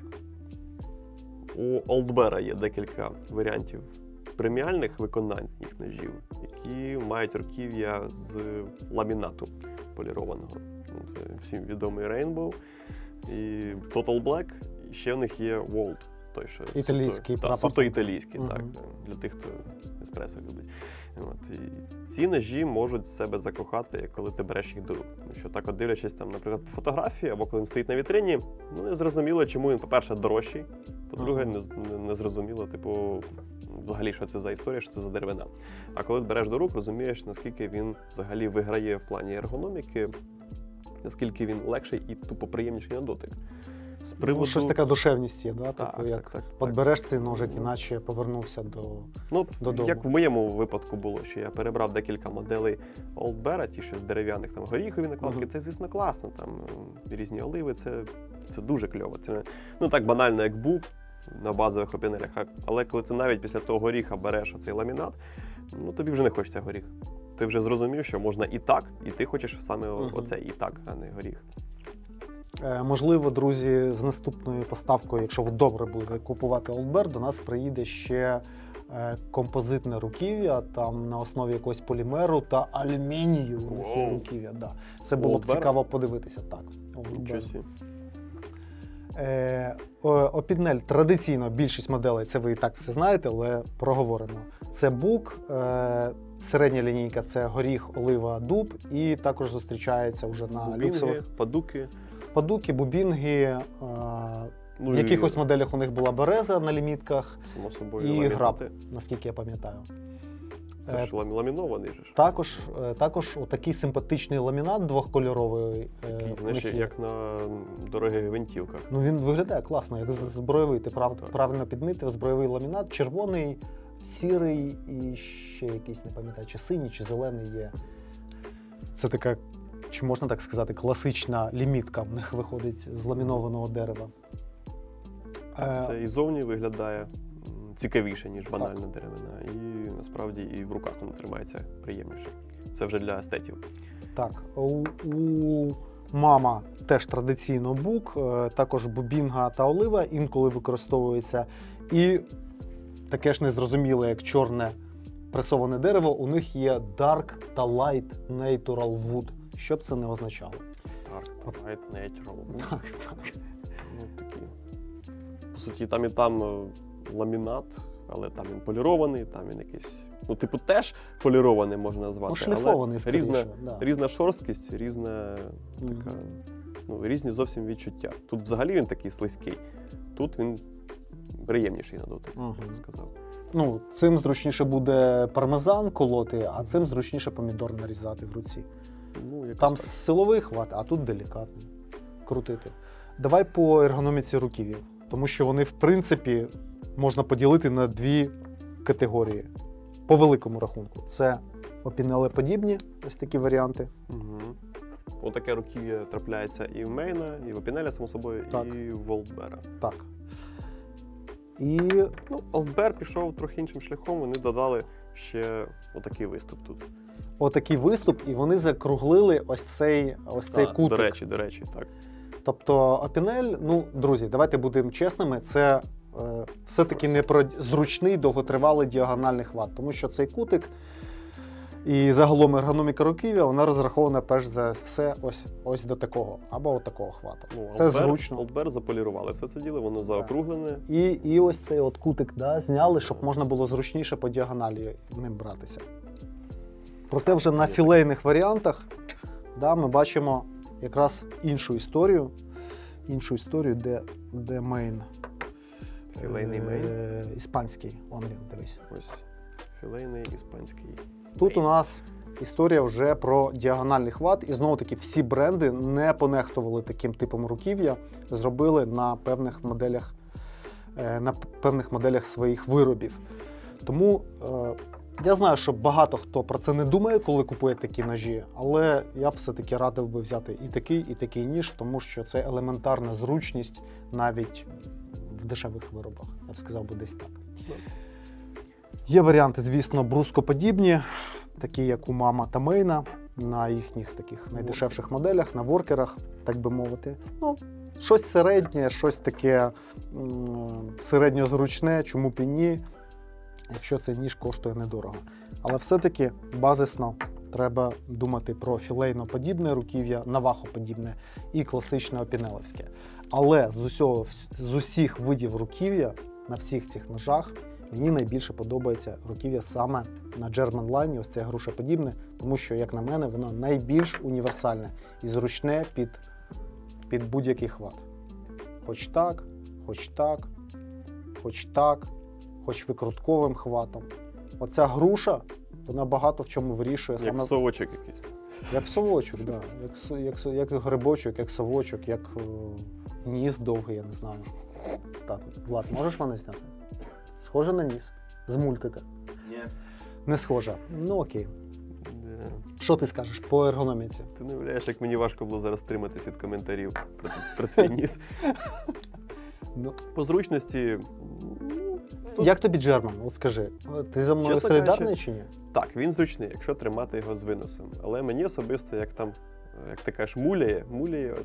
У олдбера є декілька варіантів преміальних виконань з їх ножів, які мають руків'я з ламінату полірованого. Це всім відомий Rainbow і Total Black. І ще в них є World. Той, що Італійський прапор. суто італійський, Мгм. так, для тих, хто еспресо любить. І ці ножі можуть себе закохати, коли ти береш їх до рук. Тому що так от дивлячись, там, наприклад, по фотографії, або коли він стоїть на вітрині, не зрозуміло, чому він, по-перше, дорожчий, по-друге, не зрозуміло, типу, взагалі, що це за історія, що це за деревина. А коли береш до рук, розумієш, наскільки він взагалі виграє в плані ергономіки, наскільки він легший і тупо приємніший на дотик. З приводу... Щось така душевність є, да? Так, Типу, як так. от береш цей ножик, іначе повернувся додому. Як в моєму випадку було, що я перебрав декілька моделей олдбера, ті, що з дерев'яних, там горіхові накладки, це, звісно, класно, там різні оливи, це дуже кльово. Це не так банально, як бук на базових опінелях, але коли ти навіть після того горіха береш оцей ламінат, тобі вже не хочеться горіх. Ти вже зрозумів, що можна і так, і ти хочеш саме оцей і так, а не горіх. Можливо, друзі, з наступною поставкою, якщо ви добре будете купувати олдбер, до нас приїде ще композитне руків'я, там на основі якогось полімеру та алюмінію руків'я. Да. Це було б цікаво подивитися. Так. Опінель традиційно більшість моделей, це ви і так все знаєте, але проговоримо. Це бук, середня лінійка це горіх, олива, дуб, і також зустрічається вже на люксових. Падуки, бубінги, в якихось моделях у них була береза на лімітках, само собою, і граб, наскільки я пам'ятаю. Це ж ламінований же ж. Також такий симпатичний ламінат двохкольоровий. Такий, як на дорогих гвинтівках. Він виглядає класно, як збройовий, ти правильно підмітив, збройовий ламінат, червоний, сірий і ще якийсь, не пам'ятаю, чи синій, чи зелений є. Це така чи можна так сказати, класична лімітка в них виходить з ламінованого дерева. Це і зовні виглядає цікавіше, ніж банальна деревина. І насправді і в руках воно тримається приємніше. Це вже для естетів. Так, у мама теж традиційно бук, також бубінга та олива інколи використовується. І таке ж незрозуміле, як чорне пресоване дерево, у них є Dark та Light Natural Wood. Що б це не означало? Dark, Light, Natural Wood. Так, так. Ну, такі. По суті, там і там ламінат, але там він полірований, там він якийсь, ну, типу, теж полірований можна назвати, Ну, шліфований, але різна, да. різна шорсткість, різна така, ну, різні зовсім відчуття. Тут взагалі він такий слизький, тут він приємніший на дотик, я б сказав. Ну, цим зручніше буде пармезан колоти, а цим зручніше помідор нарізати в руці. Ну, якось Там так. силовий хват, а тут делікатно крутити. Давай по ергономіці руків'їв, тому що вони, в принципі, можна поділити на дві категорії. По великому рахунку. Це опінелеподібні, ось такі варіанти. Угу. Отаке руків'я трапляється і в Мейна, і в Опінеля, само собою, Так. і в Олдбера. Так. І Ну, Олдбер пішов трохи іншим шляхом, вони додали ще отакий виступ тут. отакий виступ, і вони закруглили ось цей кутик. До речі, так. Тобто опінель, ну, друзі, давайте будемо чесними, це все-таки не про зручний довготривалий діагональний хват, тому що цей кутик і загалом ергономіка руків'я, вона розрахована перш за все ось до такого, або от такого хвату. Ну, це зручно. Олдбер заполірували все це діло, воно заокруглене. І ось цей от кутик, да, зняли, щоб можна було зручніше по діагоналі ним братися. Проте вже на філейних варіантах, да, ми бачимо якраз іншу історію, де мейн. Філейний мейн. Іспанський, он він, дивись. Ось філейний іспанський. Тут у нас історія вже про діагональний хват, і знову таки всі бренди не понехтували таким типом руків'я, зробили на певних моделях своїх виробів. Тому я знаю, що багато хто про це не думає, коли купує такі ножі, але я все-таки радив би взяти і такий ніж, тому що це елементарна зручність навіть в дешевих виробах. Я б сказав би десь так. Є варіанти, звісно, брускоподібні, такі як у мама та Мейна, на їхніх таких найдешевших моделях, на воркерах, так би мовити. Ну, щось середнє, щось таке середньозручне, чому б і ні, якщо цей ніж коштує недорого. Але все-таки базисно треба думати про філейно-подібне руків'я, навахоподібне і класичне опінелевське. Але з усіх видів руків'я на всіх цих ножах мені найбільше подобається руків'я саме на German Line, ось це грушеподібне, тому що, як на мене, воно найбільш універсальне і зручне під будь-який хват. Хоч так, хоч так, хоч так, хоч викрутковим хватом. Оця груша, вона багато в чому вирішує. Як саме... совочок якийсь. Як совочок, так. Да. Як грибочок, як совочок, як ніс довгий, я не знаю. Так, Влад, можеш мене зняти? Схоже на ніс. З мультика. Ні. Не схоже. Ну окей. Що ти скажеш по ергономіці? Ти не уявляєш, як мені важко було зараз триматися від коментарів про цей ніс. Ну. По зручності. Як тобі German? От скажи, ти за мною Чесно солідарний кажучи, чи ні? Так, він зручний, якщо тримати його з виносом. Але мені особисто, як ти кажеш, муляє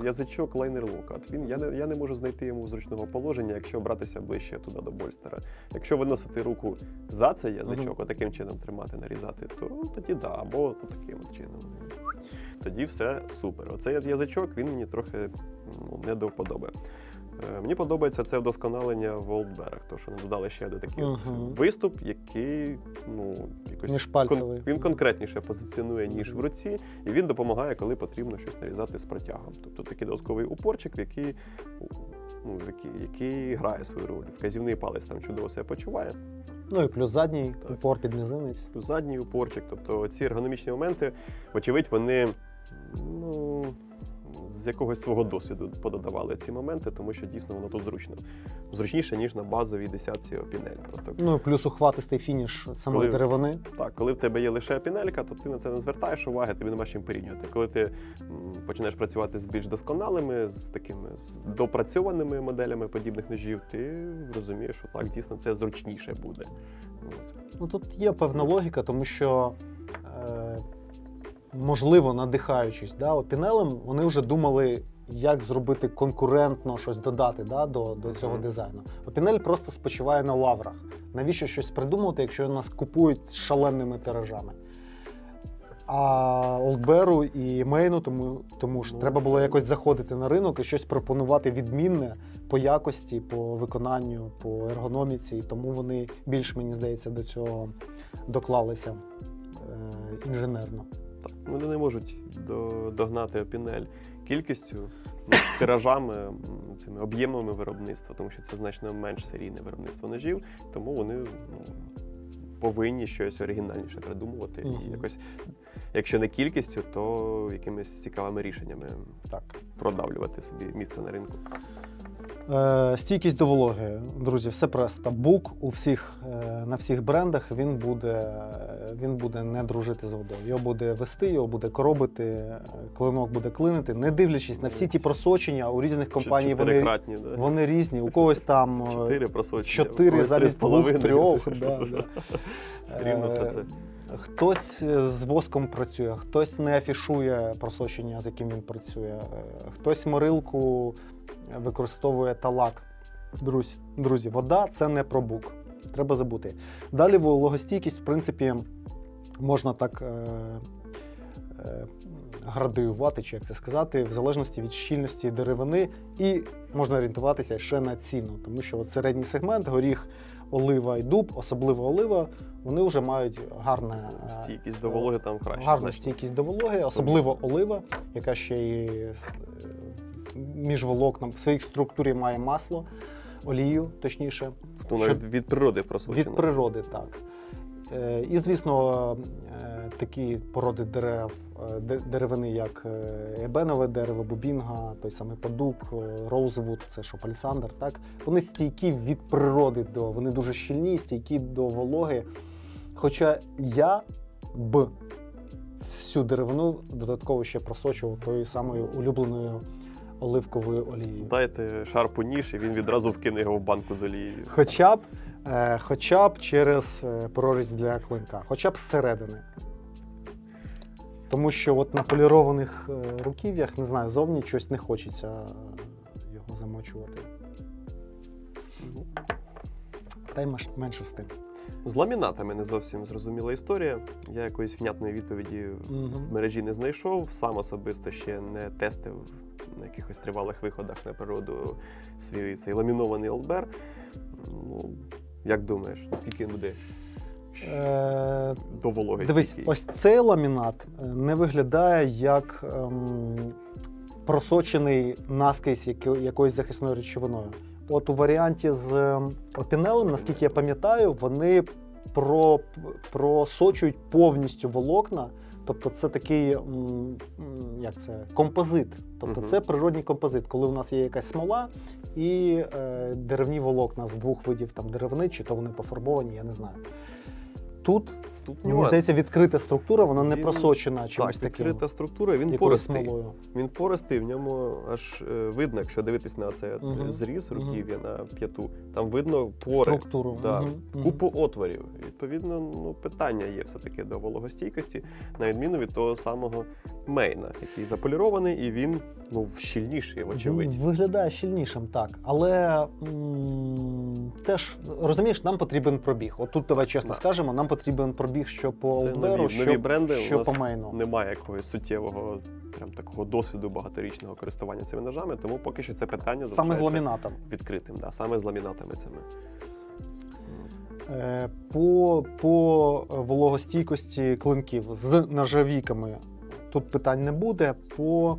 язичок лайнер-лука. От я не можу знайти йому зручного положення, якщо братися ближче туди до больстера. Якщо виносити руку за цей язичок, отаким чином тримати, нарізати, то тоді да, або таким чином. Тоді все супер. Оцей язичок, він мені трохи не до вподоби. Мені подобається це вдосконалення в Олдберах, тому що вони додали ще один такий виступ, який якось він конкретніше позиціонує ніж в руці, і він допомагає, коли потрібно щось нарізати з протягом. Тобто такий додатковий упорчик, який грає свою роль. Вказівний палець там чудово себе почуває. Ну і плюс задній упор під мізинець. Плюс задній упорчик. Тобто ці ергономічні моменти, вочевидь, вони з якогось свого досвіду пододавали ці моменти, тому що дійсно воно тут зручно. Зручніше, ніж на базовій десятці опінель. Просто Ну, плюс ухватистий фініш самої Коли- деревини. так, коли в тебе є лише опінелька, то ти на це не звертаєш уваги, тобі нема з чим порівнювати. Коли ти починаєш працювати з більш досконалими, з такими з допрацьованими моделями подібних ножів, ти розумієш, що так, дійсно це зручніше буде. От. Ну, тут є певна логіка, тому що, можливо, надихаючись опінелем, вони вже думали, як зробити конкурентно щось додати до цього дизайну. Опінель просто спочиває на лаврах. Навіщо щось придумувати, якщо нас купують з шаленими тиражами? А Олдберу і Мейну тому ж треба було якось заходити на ринок і щось пропонувати відмінне по якості, по виконанню, по ергономіці. І тому вони більш, мені здається, до цього доклалися інженерно. Так, вони не можуть догнати опінель кількістю, тиражами, цими об'ємами виробництва, тому що це значно менш серійне виробництво ножів, тому вони повинні щось оригінальніше придумувати і якось, якщо не кількістю, то якимись цікавими рішеннями продавлювати собі місце на ринку. Стійкість до вологи, друзі, все просто. Бук на всіх брендах він буде не дружити з водою. Його буде вести, його буде коробити, клинок буде клинити, не дивлячись на всі ті просочення. У різних компаній вони різні. У когось там 4 просочення, 4 замість 2-3. Все рівно все це. Хтось з воском працює, хтось не афішує просочення, з яким він працює, хтось морилку використовує та лак. Друзі, вода – це не про бук. Треба забути. Далі вологостійкість, в принципі, можна так градуювати, чи як це сказати, в залежності від щільності деревини, і можна орієнтуватися ще на ціну, тому що от середній сегмент, горіх, олива і дуб, особливо олива, вони вже мають стійкість до вологи там краще. Гарну стійкість до вологи, особливо олива, яка ще й між волокном в своїй структурі має масло, олію, точніше. Від природи просочено. Від природи, так. І, звісно, такі породи деревини, як ебенове дерево, бубінга, той самий падук, роузвуд, це що, пальсандр, так? Вони стійкі від природи, вони дуже щільні, стійкі до вологи. Хоча я б всю деревину додатково ще просочував тою самою улюбленою оливковою олією. Дайте шарпу ніж, і він відразу вкине його в банку з олією. Хоча б через прорізь для клинка, хоча б зсередини. Тому що от на полірованих руків'ях, не знаю, зовні щось не хочеться його замочувати. Та й менше з тим. З ламінатами не зовсім зрозуміла історія. Я якоїсь внятної відповіді в мережі не знайшов, сам особисто ще не тестив на якихось тривалих виходах на природу свій цей ламінований Олдбер. Ну, як думаєш, наскільки він буде до вологи Дивись, стійкий? Ось цей ламінат не виглядає як просочений наскрізь якоюсь захисною речовиною. От у варіанті з опінелем, наскільки я пам'ятаю, вони просочують повністю волокна. Тобто це такий, як це, композит. Тобто це природній композит, коли у нас є якась смола і деревні волокна з двох видів там деревини, чи то вони пофарбовані, я не знаю. Тут мені здається, відкрита структура, вона не просочена чимось таким. Так, відкрита структура, він пористий. Він пористий, в ньому аж видно, якщо дивитись на цей зріз руків'я на п'яту, там видно пори, структуру. Купу отворів. Відповідно, питання є все-таки до вологостійкості, на відміну від того самого Мейна, який заполірований, і він щільніший, вочевидь. Виглядає щільнішим, так. Але теж, розумієш, нам потрібен пробіг. От тут, давай чесно скажемо, нам потрібен пробіг, що по Олдберу, що по Мейну. Немає якогось суттєвого прям такого досвіду багаторічного користування цими ножами, тому поки що це питання саме з ламінатом відкритим, саме з ламінатами цими. По вологостійкості клинків з нержавійками тут питань не буде. По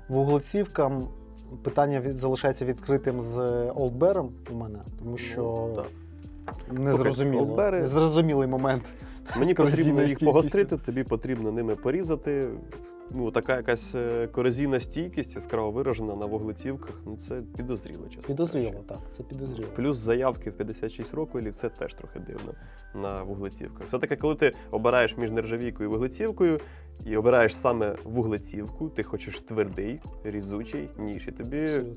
вуглецівкам питання залишається відкритим з Олдбером у мене, тому що незрозумілий момент Мені потрібно корозійною їх стійкістю. погострити, тобі потрібно ними порізати. Ну, така якась корозійна стійкість, яскраво виражена на вуглецівках, ну це підозріло, чесно Підозріло, кажучи. так, це підозріло. Плюс заявки в 56 років, це теж трохи дивно на вуглецівках. Все-таки, коли ти обираєш між нержавійкою і вуглецівкою, і обираєш саме вуглецівку, ти хочеш твердий, різучий ніж,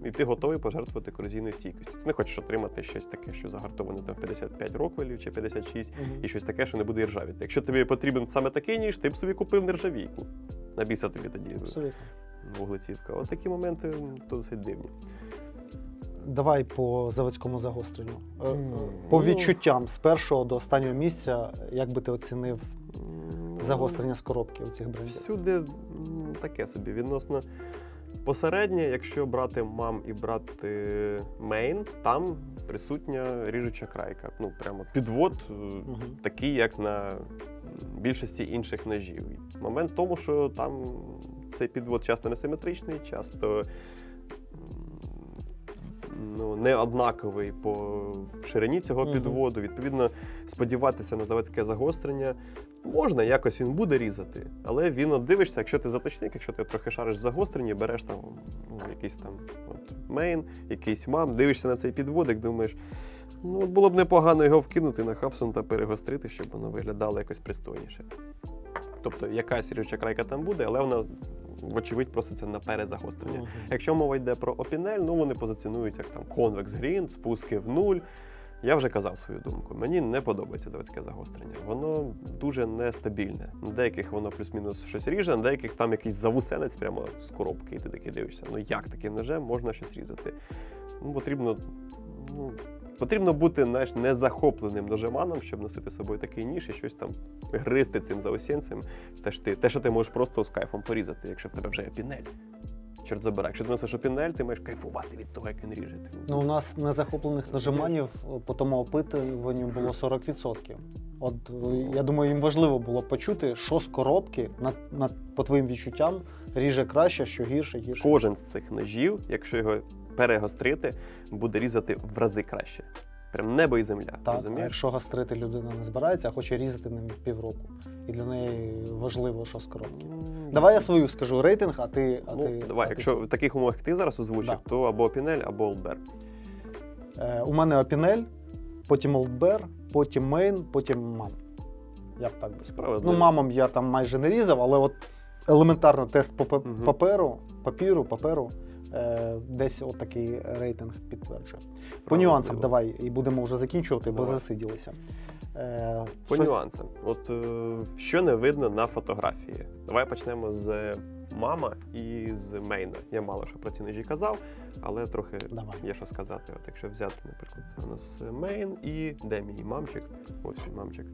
і ти готовий пожертвувати корозійною стійкістю. Ти не хочеш отримати щось таке, що загартоване там в 55 років чи 56, і щось таке, що не буде ржавіти. Якщо тобі потрібен саме такий ніж, ти б собі купив нержавійку. Набійся тобі тоді вуглецівка. От такі моменти досить дивні. Давай по заводському загостренню. По відчуттям з першого до останнього місця, як би ти оцінив загострення з коробки у цих брендів? Всюди таке собі, відносно посереднє, якщо брати мам і брати мейн, там присутня ріжуча крайка. Ну, прямо підвод такий, як на більшості інших ножів. Момент в тому, що там цей підвод часто несиметричний, часто не однаковий по ширині цього підводу. Відповідно, сподіватися на заводське загострення можна, якось він буде різати, але він от дивишся, якщо ти заточник, якщо ти трохи шариш в загостренні, береш там якийсь там мейн, якийсь мам, дивишся на цей підводик, думаєш, ну було б непогано його вкинути на хапсон та перегострити, щоб воно виглядало якось пристойніше. Тобто якась ріжуча крайка там буде, але вона вочевидь проситься на перезагострення. Якщо мова йде про опінель, ну вони позиціонують як там convex grind, спуски в нуль. Я вже казав свою думку. Мені не подобається заводське загострення. Воно дуже нестабільне. На деяких воно плюс-мінус щось ріже, на деяких там якийсь завусенець прямо з коробки, і ти таки дивишся. Ну як таким ножем можна щось різати? Ну, потрібно бути, знаєш, незахопленим ножеманом, щоб носити з собою такий ніж і щось там гризти цим заусенцем. Те, що ти можеш просто з кайфом порізати, якщо в тебе вже опінель. Чорт забирай, якщо ти носиш опінель, ти маєш кайфувати від того, як він ріже. Ну, у нас незахоплених нажиманів по тому опитуванню було 40%. От, я думаю, їм важливо було почути, що з коробки, по твоїм відчуттям, ріже краще, що гірше. Кожен з цих ножів, якщо його перегострити, буде різати в рази краще. Прям небо і земля. Так, а якщо гострити людина не збирається, а хоче різати ним півроку. І для неї важливо, що з коробки. Давай я свою скажу рейтинг, а ти... Давай, якщо в таких умовах, як ти зараз озвучив, то або опінель, або олдбер. У мене опінель, потім олдбер, потім мейн, потім мам. Я б так би сказав. Ну, мамам я там майже не різав, але от елементарно тест паперу, десь от такий рейтинг підтверджує. По нюансам давай, і будемо вже закінчувати, бо засиділися. По нюансам. От що не видно на фотографії? Давай почнемо з мама і з мейна. Я мало що про ці ножі казав, але трохи є що сказати. От якщо взяти, наприклад, це у нас мейн і де мій мамчик? Ось він мамчик.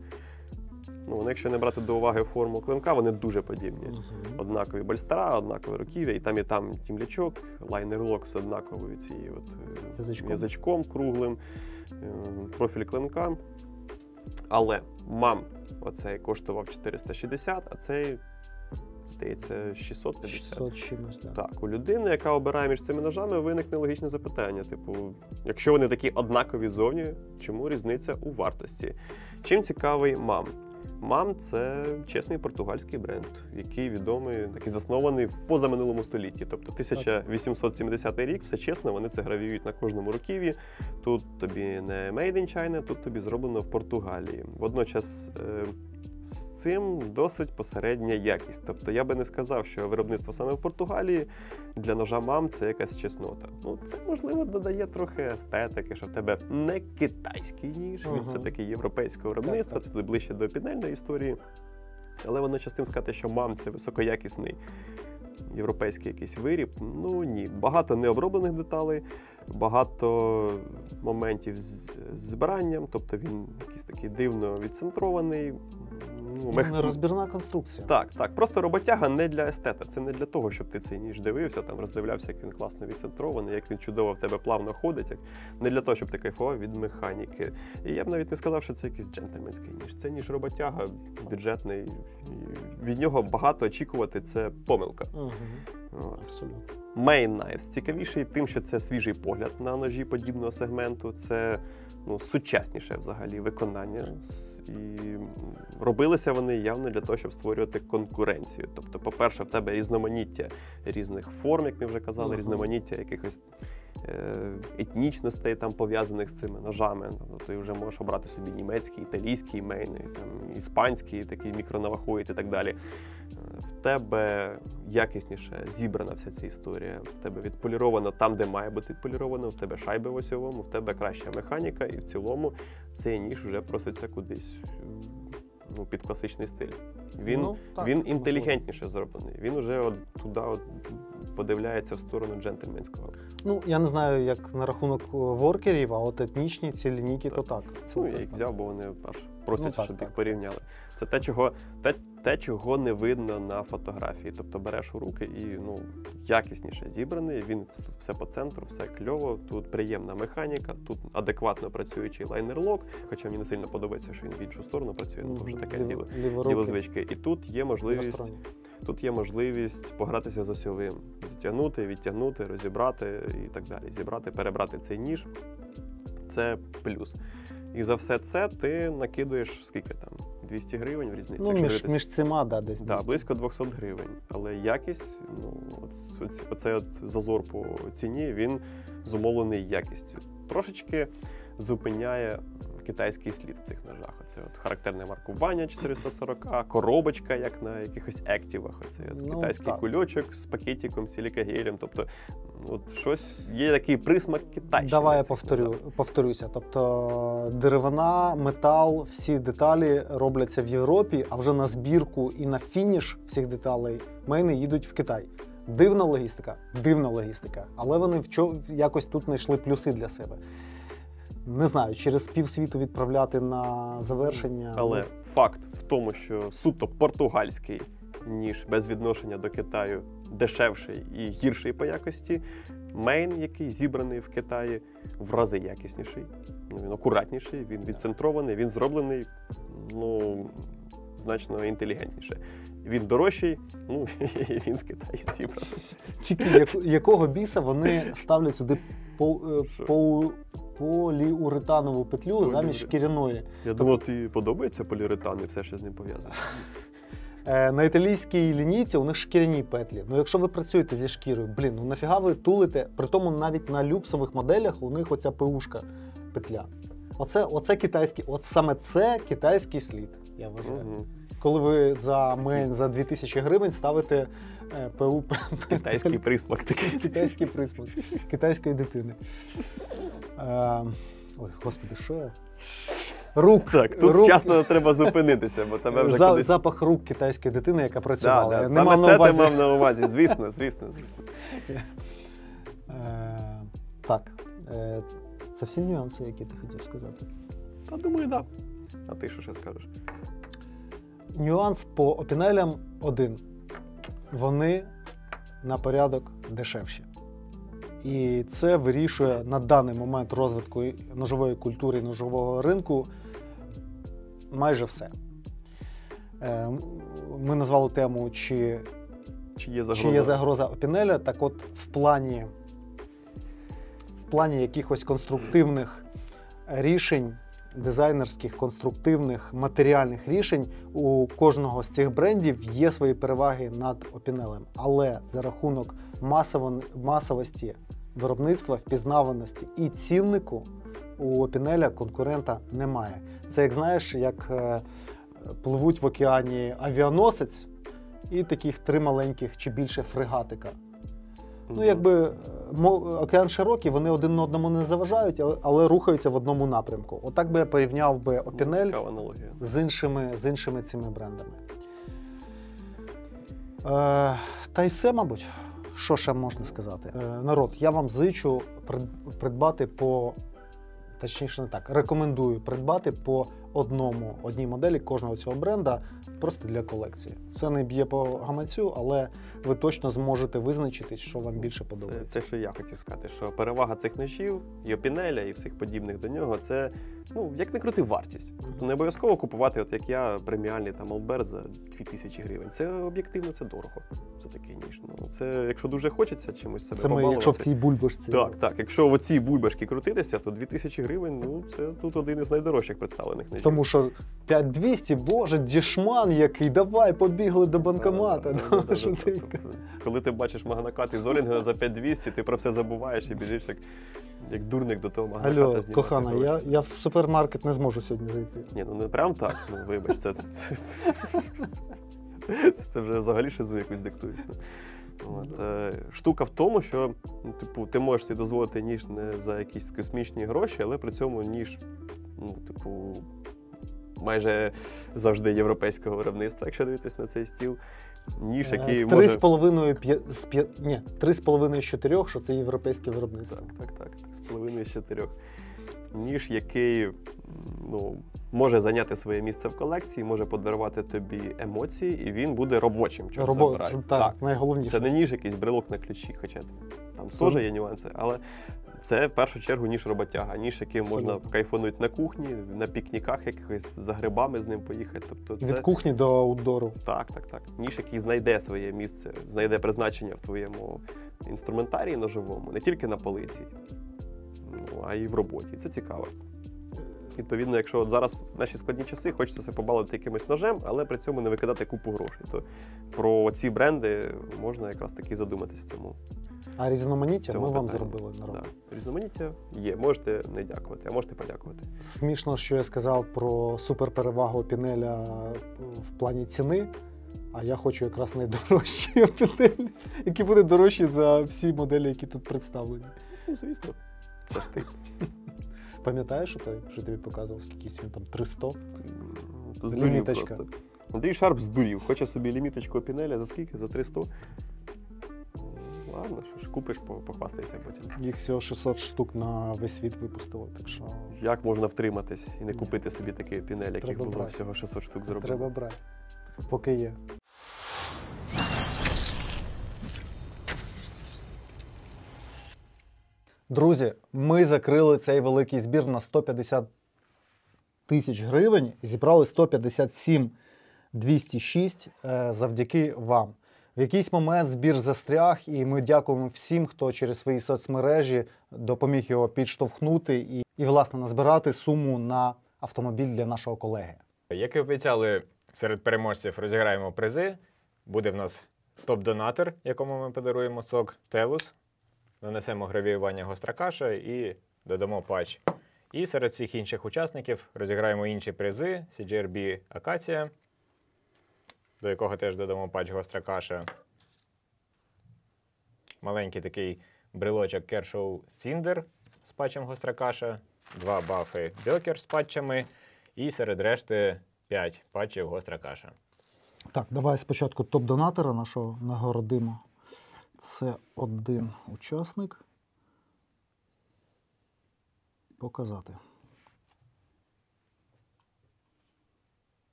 Ну, якщо не брати до уваги форму клинка, вони дуже подібні. Однакові больстера, однакові руків'я, і там тімлячок, лайнер-лок з однаковою цією язичком круглим, профіль клинка. Але мам оцей коштував 460, а цей, здається, 650. 600 чимось, так. Так, у людини, яка обирає між цими ножами, виникне логічне запитання. Типу, якщо вони такі однакові зовні, чому різниця у вартості? Чим цікавий мам? Мам – це чесний португальський бренд, який відомий, який заснований в позаминулому столітті. Тобто 1870 рік, все чесно, вони це гравіюють на кожному руків'ї. Тут тобі не made in China, тут тобі зроблено в Португалії. Водночас з цим досить посередня якість. Тобто я би не сказав, що виробництво саме в Португалії для ножа мам – це якась чеснота. Ну, це, можливо, додає трохи естетики, що в тебе не китайський ніж, він все-таки європейського виробництва, це ближче до опінельної історії. Але водночас тим сказати, що мам – це високоякісний європейський якийсь виріб, ну ні. Багато необроблених деталей, багато моментів з збиранням, тобто він якийсь такий дивно відцентрований. Розбірна конструкція. Так. Просто роботяга не для естета. Це не для того, щоб ти цей ніж дивився, там роздивлявся, як він класно відцентрований, як він чудово в тебе плавно ходить. Не для того, щоб ти кайфував від механіки. І я б навіть не сказав, що це якийсь джентльменський ніж. Це ніж роботяга, бюджетний. Від нього багато очікувати – це помилка. Абсолютно. Main Knives цікавіший тим, що це свіжий погляд на ножі подібного сегменту. Це сучасніше взагалі виконання. І робилися вони явно для того, щоб створювати конкуренцію. Тобто, по-перше, в тебе різноманіття різних форм, як ми вже казали, різноманіття якихось етнічностей там пов'язаних з цими ножами. Тобто ти вже можеш обрати собі німецький, італійський мейн, там, іспанський, такий мікронавахоїд і так далі. В тебе якісніше зібрана вся ця історія, в тебе відполіровано там, де має бути відполіровано, в тебе шайби в осьовому, в тебе краща механіка, і в цілому цей ніж вже проситься кудись під класичний стиль. Він інтелігентніше зроблений, він вже туди подивляється в сторону джентльменського. Ну, я не знаю, як на рахунок воркерів, а от етнічні ці лінійки, то так. Ну, я їх взяв, бо вони аж просять, щоб їх порівняли. Це те, чого не видно на фотографії. Тобто береш у руки і якісніше зібраний, він все по центру, все кльово, тут приємна механіка, тут адекватно працюючий лайнер-лок, хоча мені не сильно подобається, що він в іншу сторону працює, то вже таке діло звички. І тут є можливість погратися з осьовим, зітягнути, відтягнути, розібрати і так далі. Зібрати, перебрати цей ніж – це плюс. І за все це ти накидуєш, скільки там, 200 гривень в різниці? Ну, між цими, десь. Да, близько 200 гривень. Але якість, оцей от зазор по ціні, він зумовлений якістю. Трошечки зупиняє китайський слід в цих ножах. Оце от характерне маркування 440, коробочка, як на якихось ектівах. Оце от китайський кульочок з пакетиком, силікагелем. Тобто, от щось, є такий присмак китайщини. Давай я повторюся. Тобто деревина, метал, всі деталі робляться в Європі, а вже на збірку і на фініш всіх деталей мейни їдуть в Китай. Дивна логістика. Але вони якось тут знайшли плюси для себе. Не знаю, через півсвіту відправляти на завершення. Але факт в тому, що суто португальський ніж без відношення до Китаю дешевший і гірший по якості. Мейн, який зібраний в Китаї, в рази якісніший. Він акуратніший, він відцентрований, він зроблений значно інтелігентніше. Він дорожчий, він в Китаї зібраний. Тільки якого біса вони ставлять сюди поліуретанову петлю замість шкіряної? Я думав, тобі подобається поліуретан і все, що з ним пов'язано. На італійській лінійці у них шкіряні петлі. Ну якщо ви працюєте зі шкірою, нафіга ви тулите? Притому навіть на люксових моделях у них оця ПУшка петля. Оце китайський, саме це китайський слід, я вважаю. Коли ви за мейн за 2000 гривень ставите ПУ. Китайський присмак такий. Китайський присмак. Китайської дитини. Ой, господи, що я? Рук. Так, тут вчасно треба зупинитися, бо тебе вже кудись... Запах рук китайської дитини, яка працювала. Да, саме це ти мав на увазі, звісно. Так, це всі нюанси, які ти хотів сказати. Та думаю, так. А ти що ще скажеш? Нюанс по опінелям один. Вони на порядок дешевші. І це вирішує на даний момент розвитку ножової культури і ножового ринку майже все. Ми назвали тему, чи є загроза опінеля. Так от, в плані якихось конструктивних рішень, дизайнерських, конструктивних, матеріальних рішень у кожного з цих брендів є свої переваги над опінелем. Але за рахунок масовості виробництва, впізнаваності і ціннику у опінеля конкурента немає. Це як, знаєш, як пливуть в океані авіаносець і таких 3 маленьких чи більше фрегатика. Ну, якби океан широкий, вони один одному не заважають, але рухаються в одному напрямку. Отак би я порівняв би опінель з іншими цими брендами. Та й все, мабуть. Що ще можна сказати? Народ, я вам зичу придбати точніше не так, рекомендую придбати по одній моделі кожного цього бренда, просто для колекції. Це не б'є по гаманцю, але ви точно зможете визначити, що вам більше подобається. Це що я хотів сказати, що перевага цих ножів, і опінеля, і всіх подібних до нього, це ну, як не крути, вартість. Тобто не обов'язково купувати, от як я, преміальний там Албер за 2000 гривень. Це об'єктивно, це дорого за такий ніж. Ну, це, якщо дуже хочеться чимось себе Це ми, побалувати. якщо в цій бульбашці. Так. Якщо в оцій бульбашки крутитися, то 2000 гривень, ну, це тут один із найдорожчих представлених ножів. Тому що 5200, боже, дішман який, давай, побігли до банкомата. Коли ти бачиш магнакат із Олінга за 5200, ти про все забуваєш і біжиш як дурник до того магнаката. Алло, знімати кохана, гроші. я в супермаркет не зможу сьогодні зайти. Ні, ну не прям так, ну вибач, це вже взагалі шизу якусь диктують. От, штука в тому, що ну, типу, ти можеш собі дозволити ніж не за якісь космічні гроші, але при цьому ніж, ну, типу, майже завжди європейського виробництва, якщо дивитись на цей стіл. Ніж, який може... 3,5 з 4, що це європейське виробництво. Так. 3,5 з 4. Ніж, який ну, може зайняти своє місце в колекції, може подарувати тобі емоції, і він буде робочим. Це так, найголовніше. Це не ніж, якийсь брелок на ключі, хоча там теж є нюанси, але це в першу чергу ніж роботяга, ніж, яким можна кайфанути на кухні, на пікніках якихось, за грибами з ним поїхати. Тобто це... Від кухні до аутдору. Так. Ніж, який знайде своє місце, знайде призначення в твоєму інструментарії ножовому, не тільки на полиці, ну, а й в роботі. Це цікаво. Відповідно, якщо от зараз в наші складні часи хочеться себе побалувати якимось ножем, але при цьому не викидати купу грошей, то про ці бренди можна якраз таки задуматися цьому. А різноманіття ми вам питанні. зробили народ. Да. Різноманіття є, можете не дякувати, а можете подякувати. Смішно, що я сказав про суперперевагу Пінеля в плані ціни, а я хочу якраз найдорожчі пінелі, які будуть дорожчі за всі моделі, які тут представлені. Ну, звісно, це ж ти. Пам'ятаєш, що я тобі показував, скільки він там 300? Здурів Ліміточка. просто. Андрій Шарп здурів. Хоче собі ліміточку Пінеля за скільки? За 300? Ладно, що ж, купиш, похвастайся потім. Їх всього 600 штук на весь світ випустили, так що... Як можна втриматись і не купити собі такий Пінель, яких Треба було брати. всього 600 штук зроблено? Треба брати, поки є. Друзі, ми закрили цей великий збір на 150 тисяч гривень і зібрали 157 206 завдяки вам. В якийсь момент збір застряг, і ми дякуємо всім, хто через свої соцмережі допоміг його підштовхнути і власне, назбирати суму на автомобіль для нашого колеги. Як і обіцяли, серед переможців розіграємо призи. Буде в нас топ-донатор, якому ми подаруємо сок Телус. Нанесемо гравіювання гостра каша і додамо патч. І серед всіх інших учасників розіграємо інші призи. CGRB Акація, до якого теж додамо патч гостра каша. Маленький такий брелочок Kershaw Cinder з патчем гостра каша. 2 бафи Бьокер з патчами. І серед решти 5 патчів гостра каша. Так, давай спочатку топ-донатора нашого нагородимо. Це один учасник. Показати.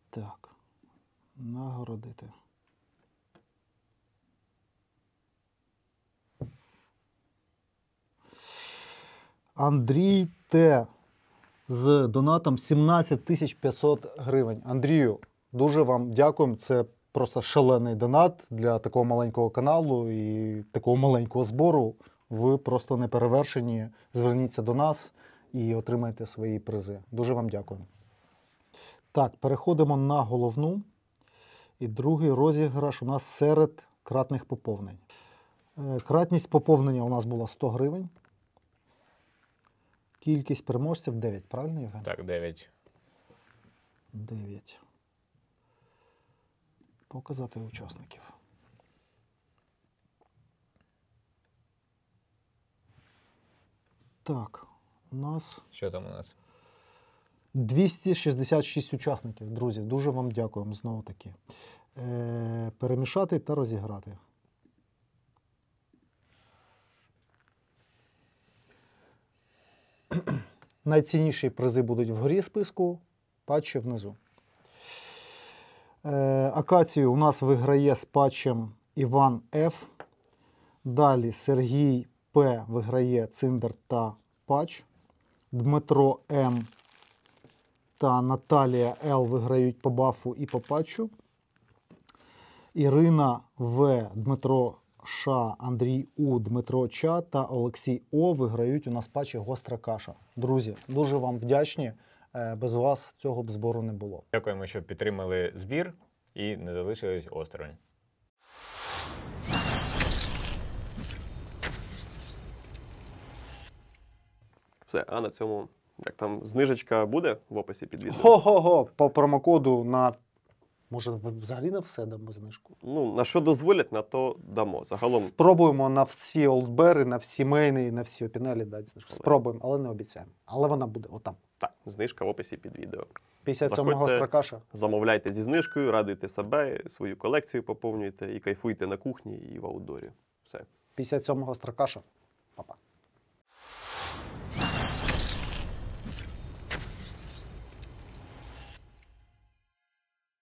Так. Нагородити. Андрій Т. з донатом 17 500 гривень. Андрію, дуже вам дякуємо. Це просто шалений донат для такого маленького каналу і такого маленького збору. Ви просто не перевершені. Зверніться до нас і отримайте свої призи. Дуже вам дякую. Так, переходимо на головну. І другий розіграш у нас серед кратних поповнень. Кратність поповнення у нас була 100 гривень. Кількість переможців 9, правильно, Євген? Так, 9. 9. Показати учасників. Так, у нас Що там у нас? 266 учасників. Друзі, дуже вам дякуємо знову таки. Перемішати та розіграти. Найцінніші призи будуть вгорі списку, патчі внизу. Акацію у нас виграє з патчем Іван Ф. Далі Сергій П виграє Циндер та Патч. Дмитро М та Наталія Л виграють по бафу і по патчу. Ірина В, Дмитро Ш, Андрій У, Дмитро Ч та Олексій О виграють у нас патчі Гостра каша. Друзі, дуже вам вдячні. Без вас цього б збору не було. Дякуємо, що підтримали збір і не залишились осторонь. Все, а на цьому, як там, знижечка буде в описі під відео? Го-го-го! По промокоду на... Може, взагалі на все дамо знижку? Ну, на що дозволять, на то дамо. Загалом Спробуємо на всі олдбери, на всі мейни і на всі опінелі дати знижку. Спробуємо, але не обіцяємо. Але вона буде отам. так, знижка в описі під відео. 57 Заходьте. гостра каша. Замовляйте зі знижкою, радуйте себе, свою колекцію поповнюйте і кайфуйте на кухні і в аутдорі. Все. 57 гостра каша. Па-па.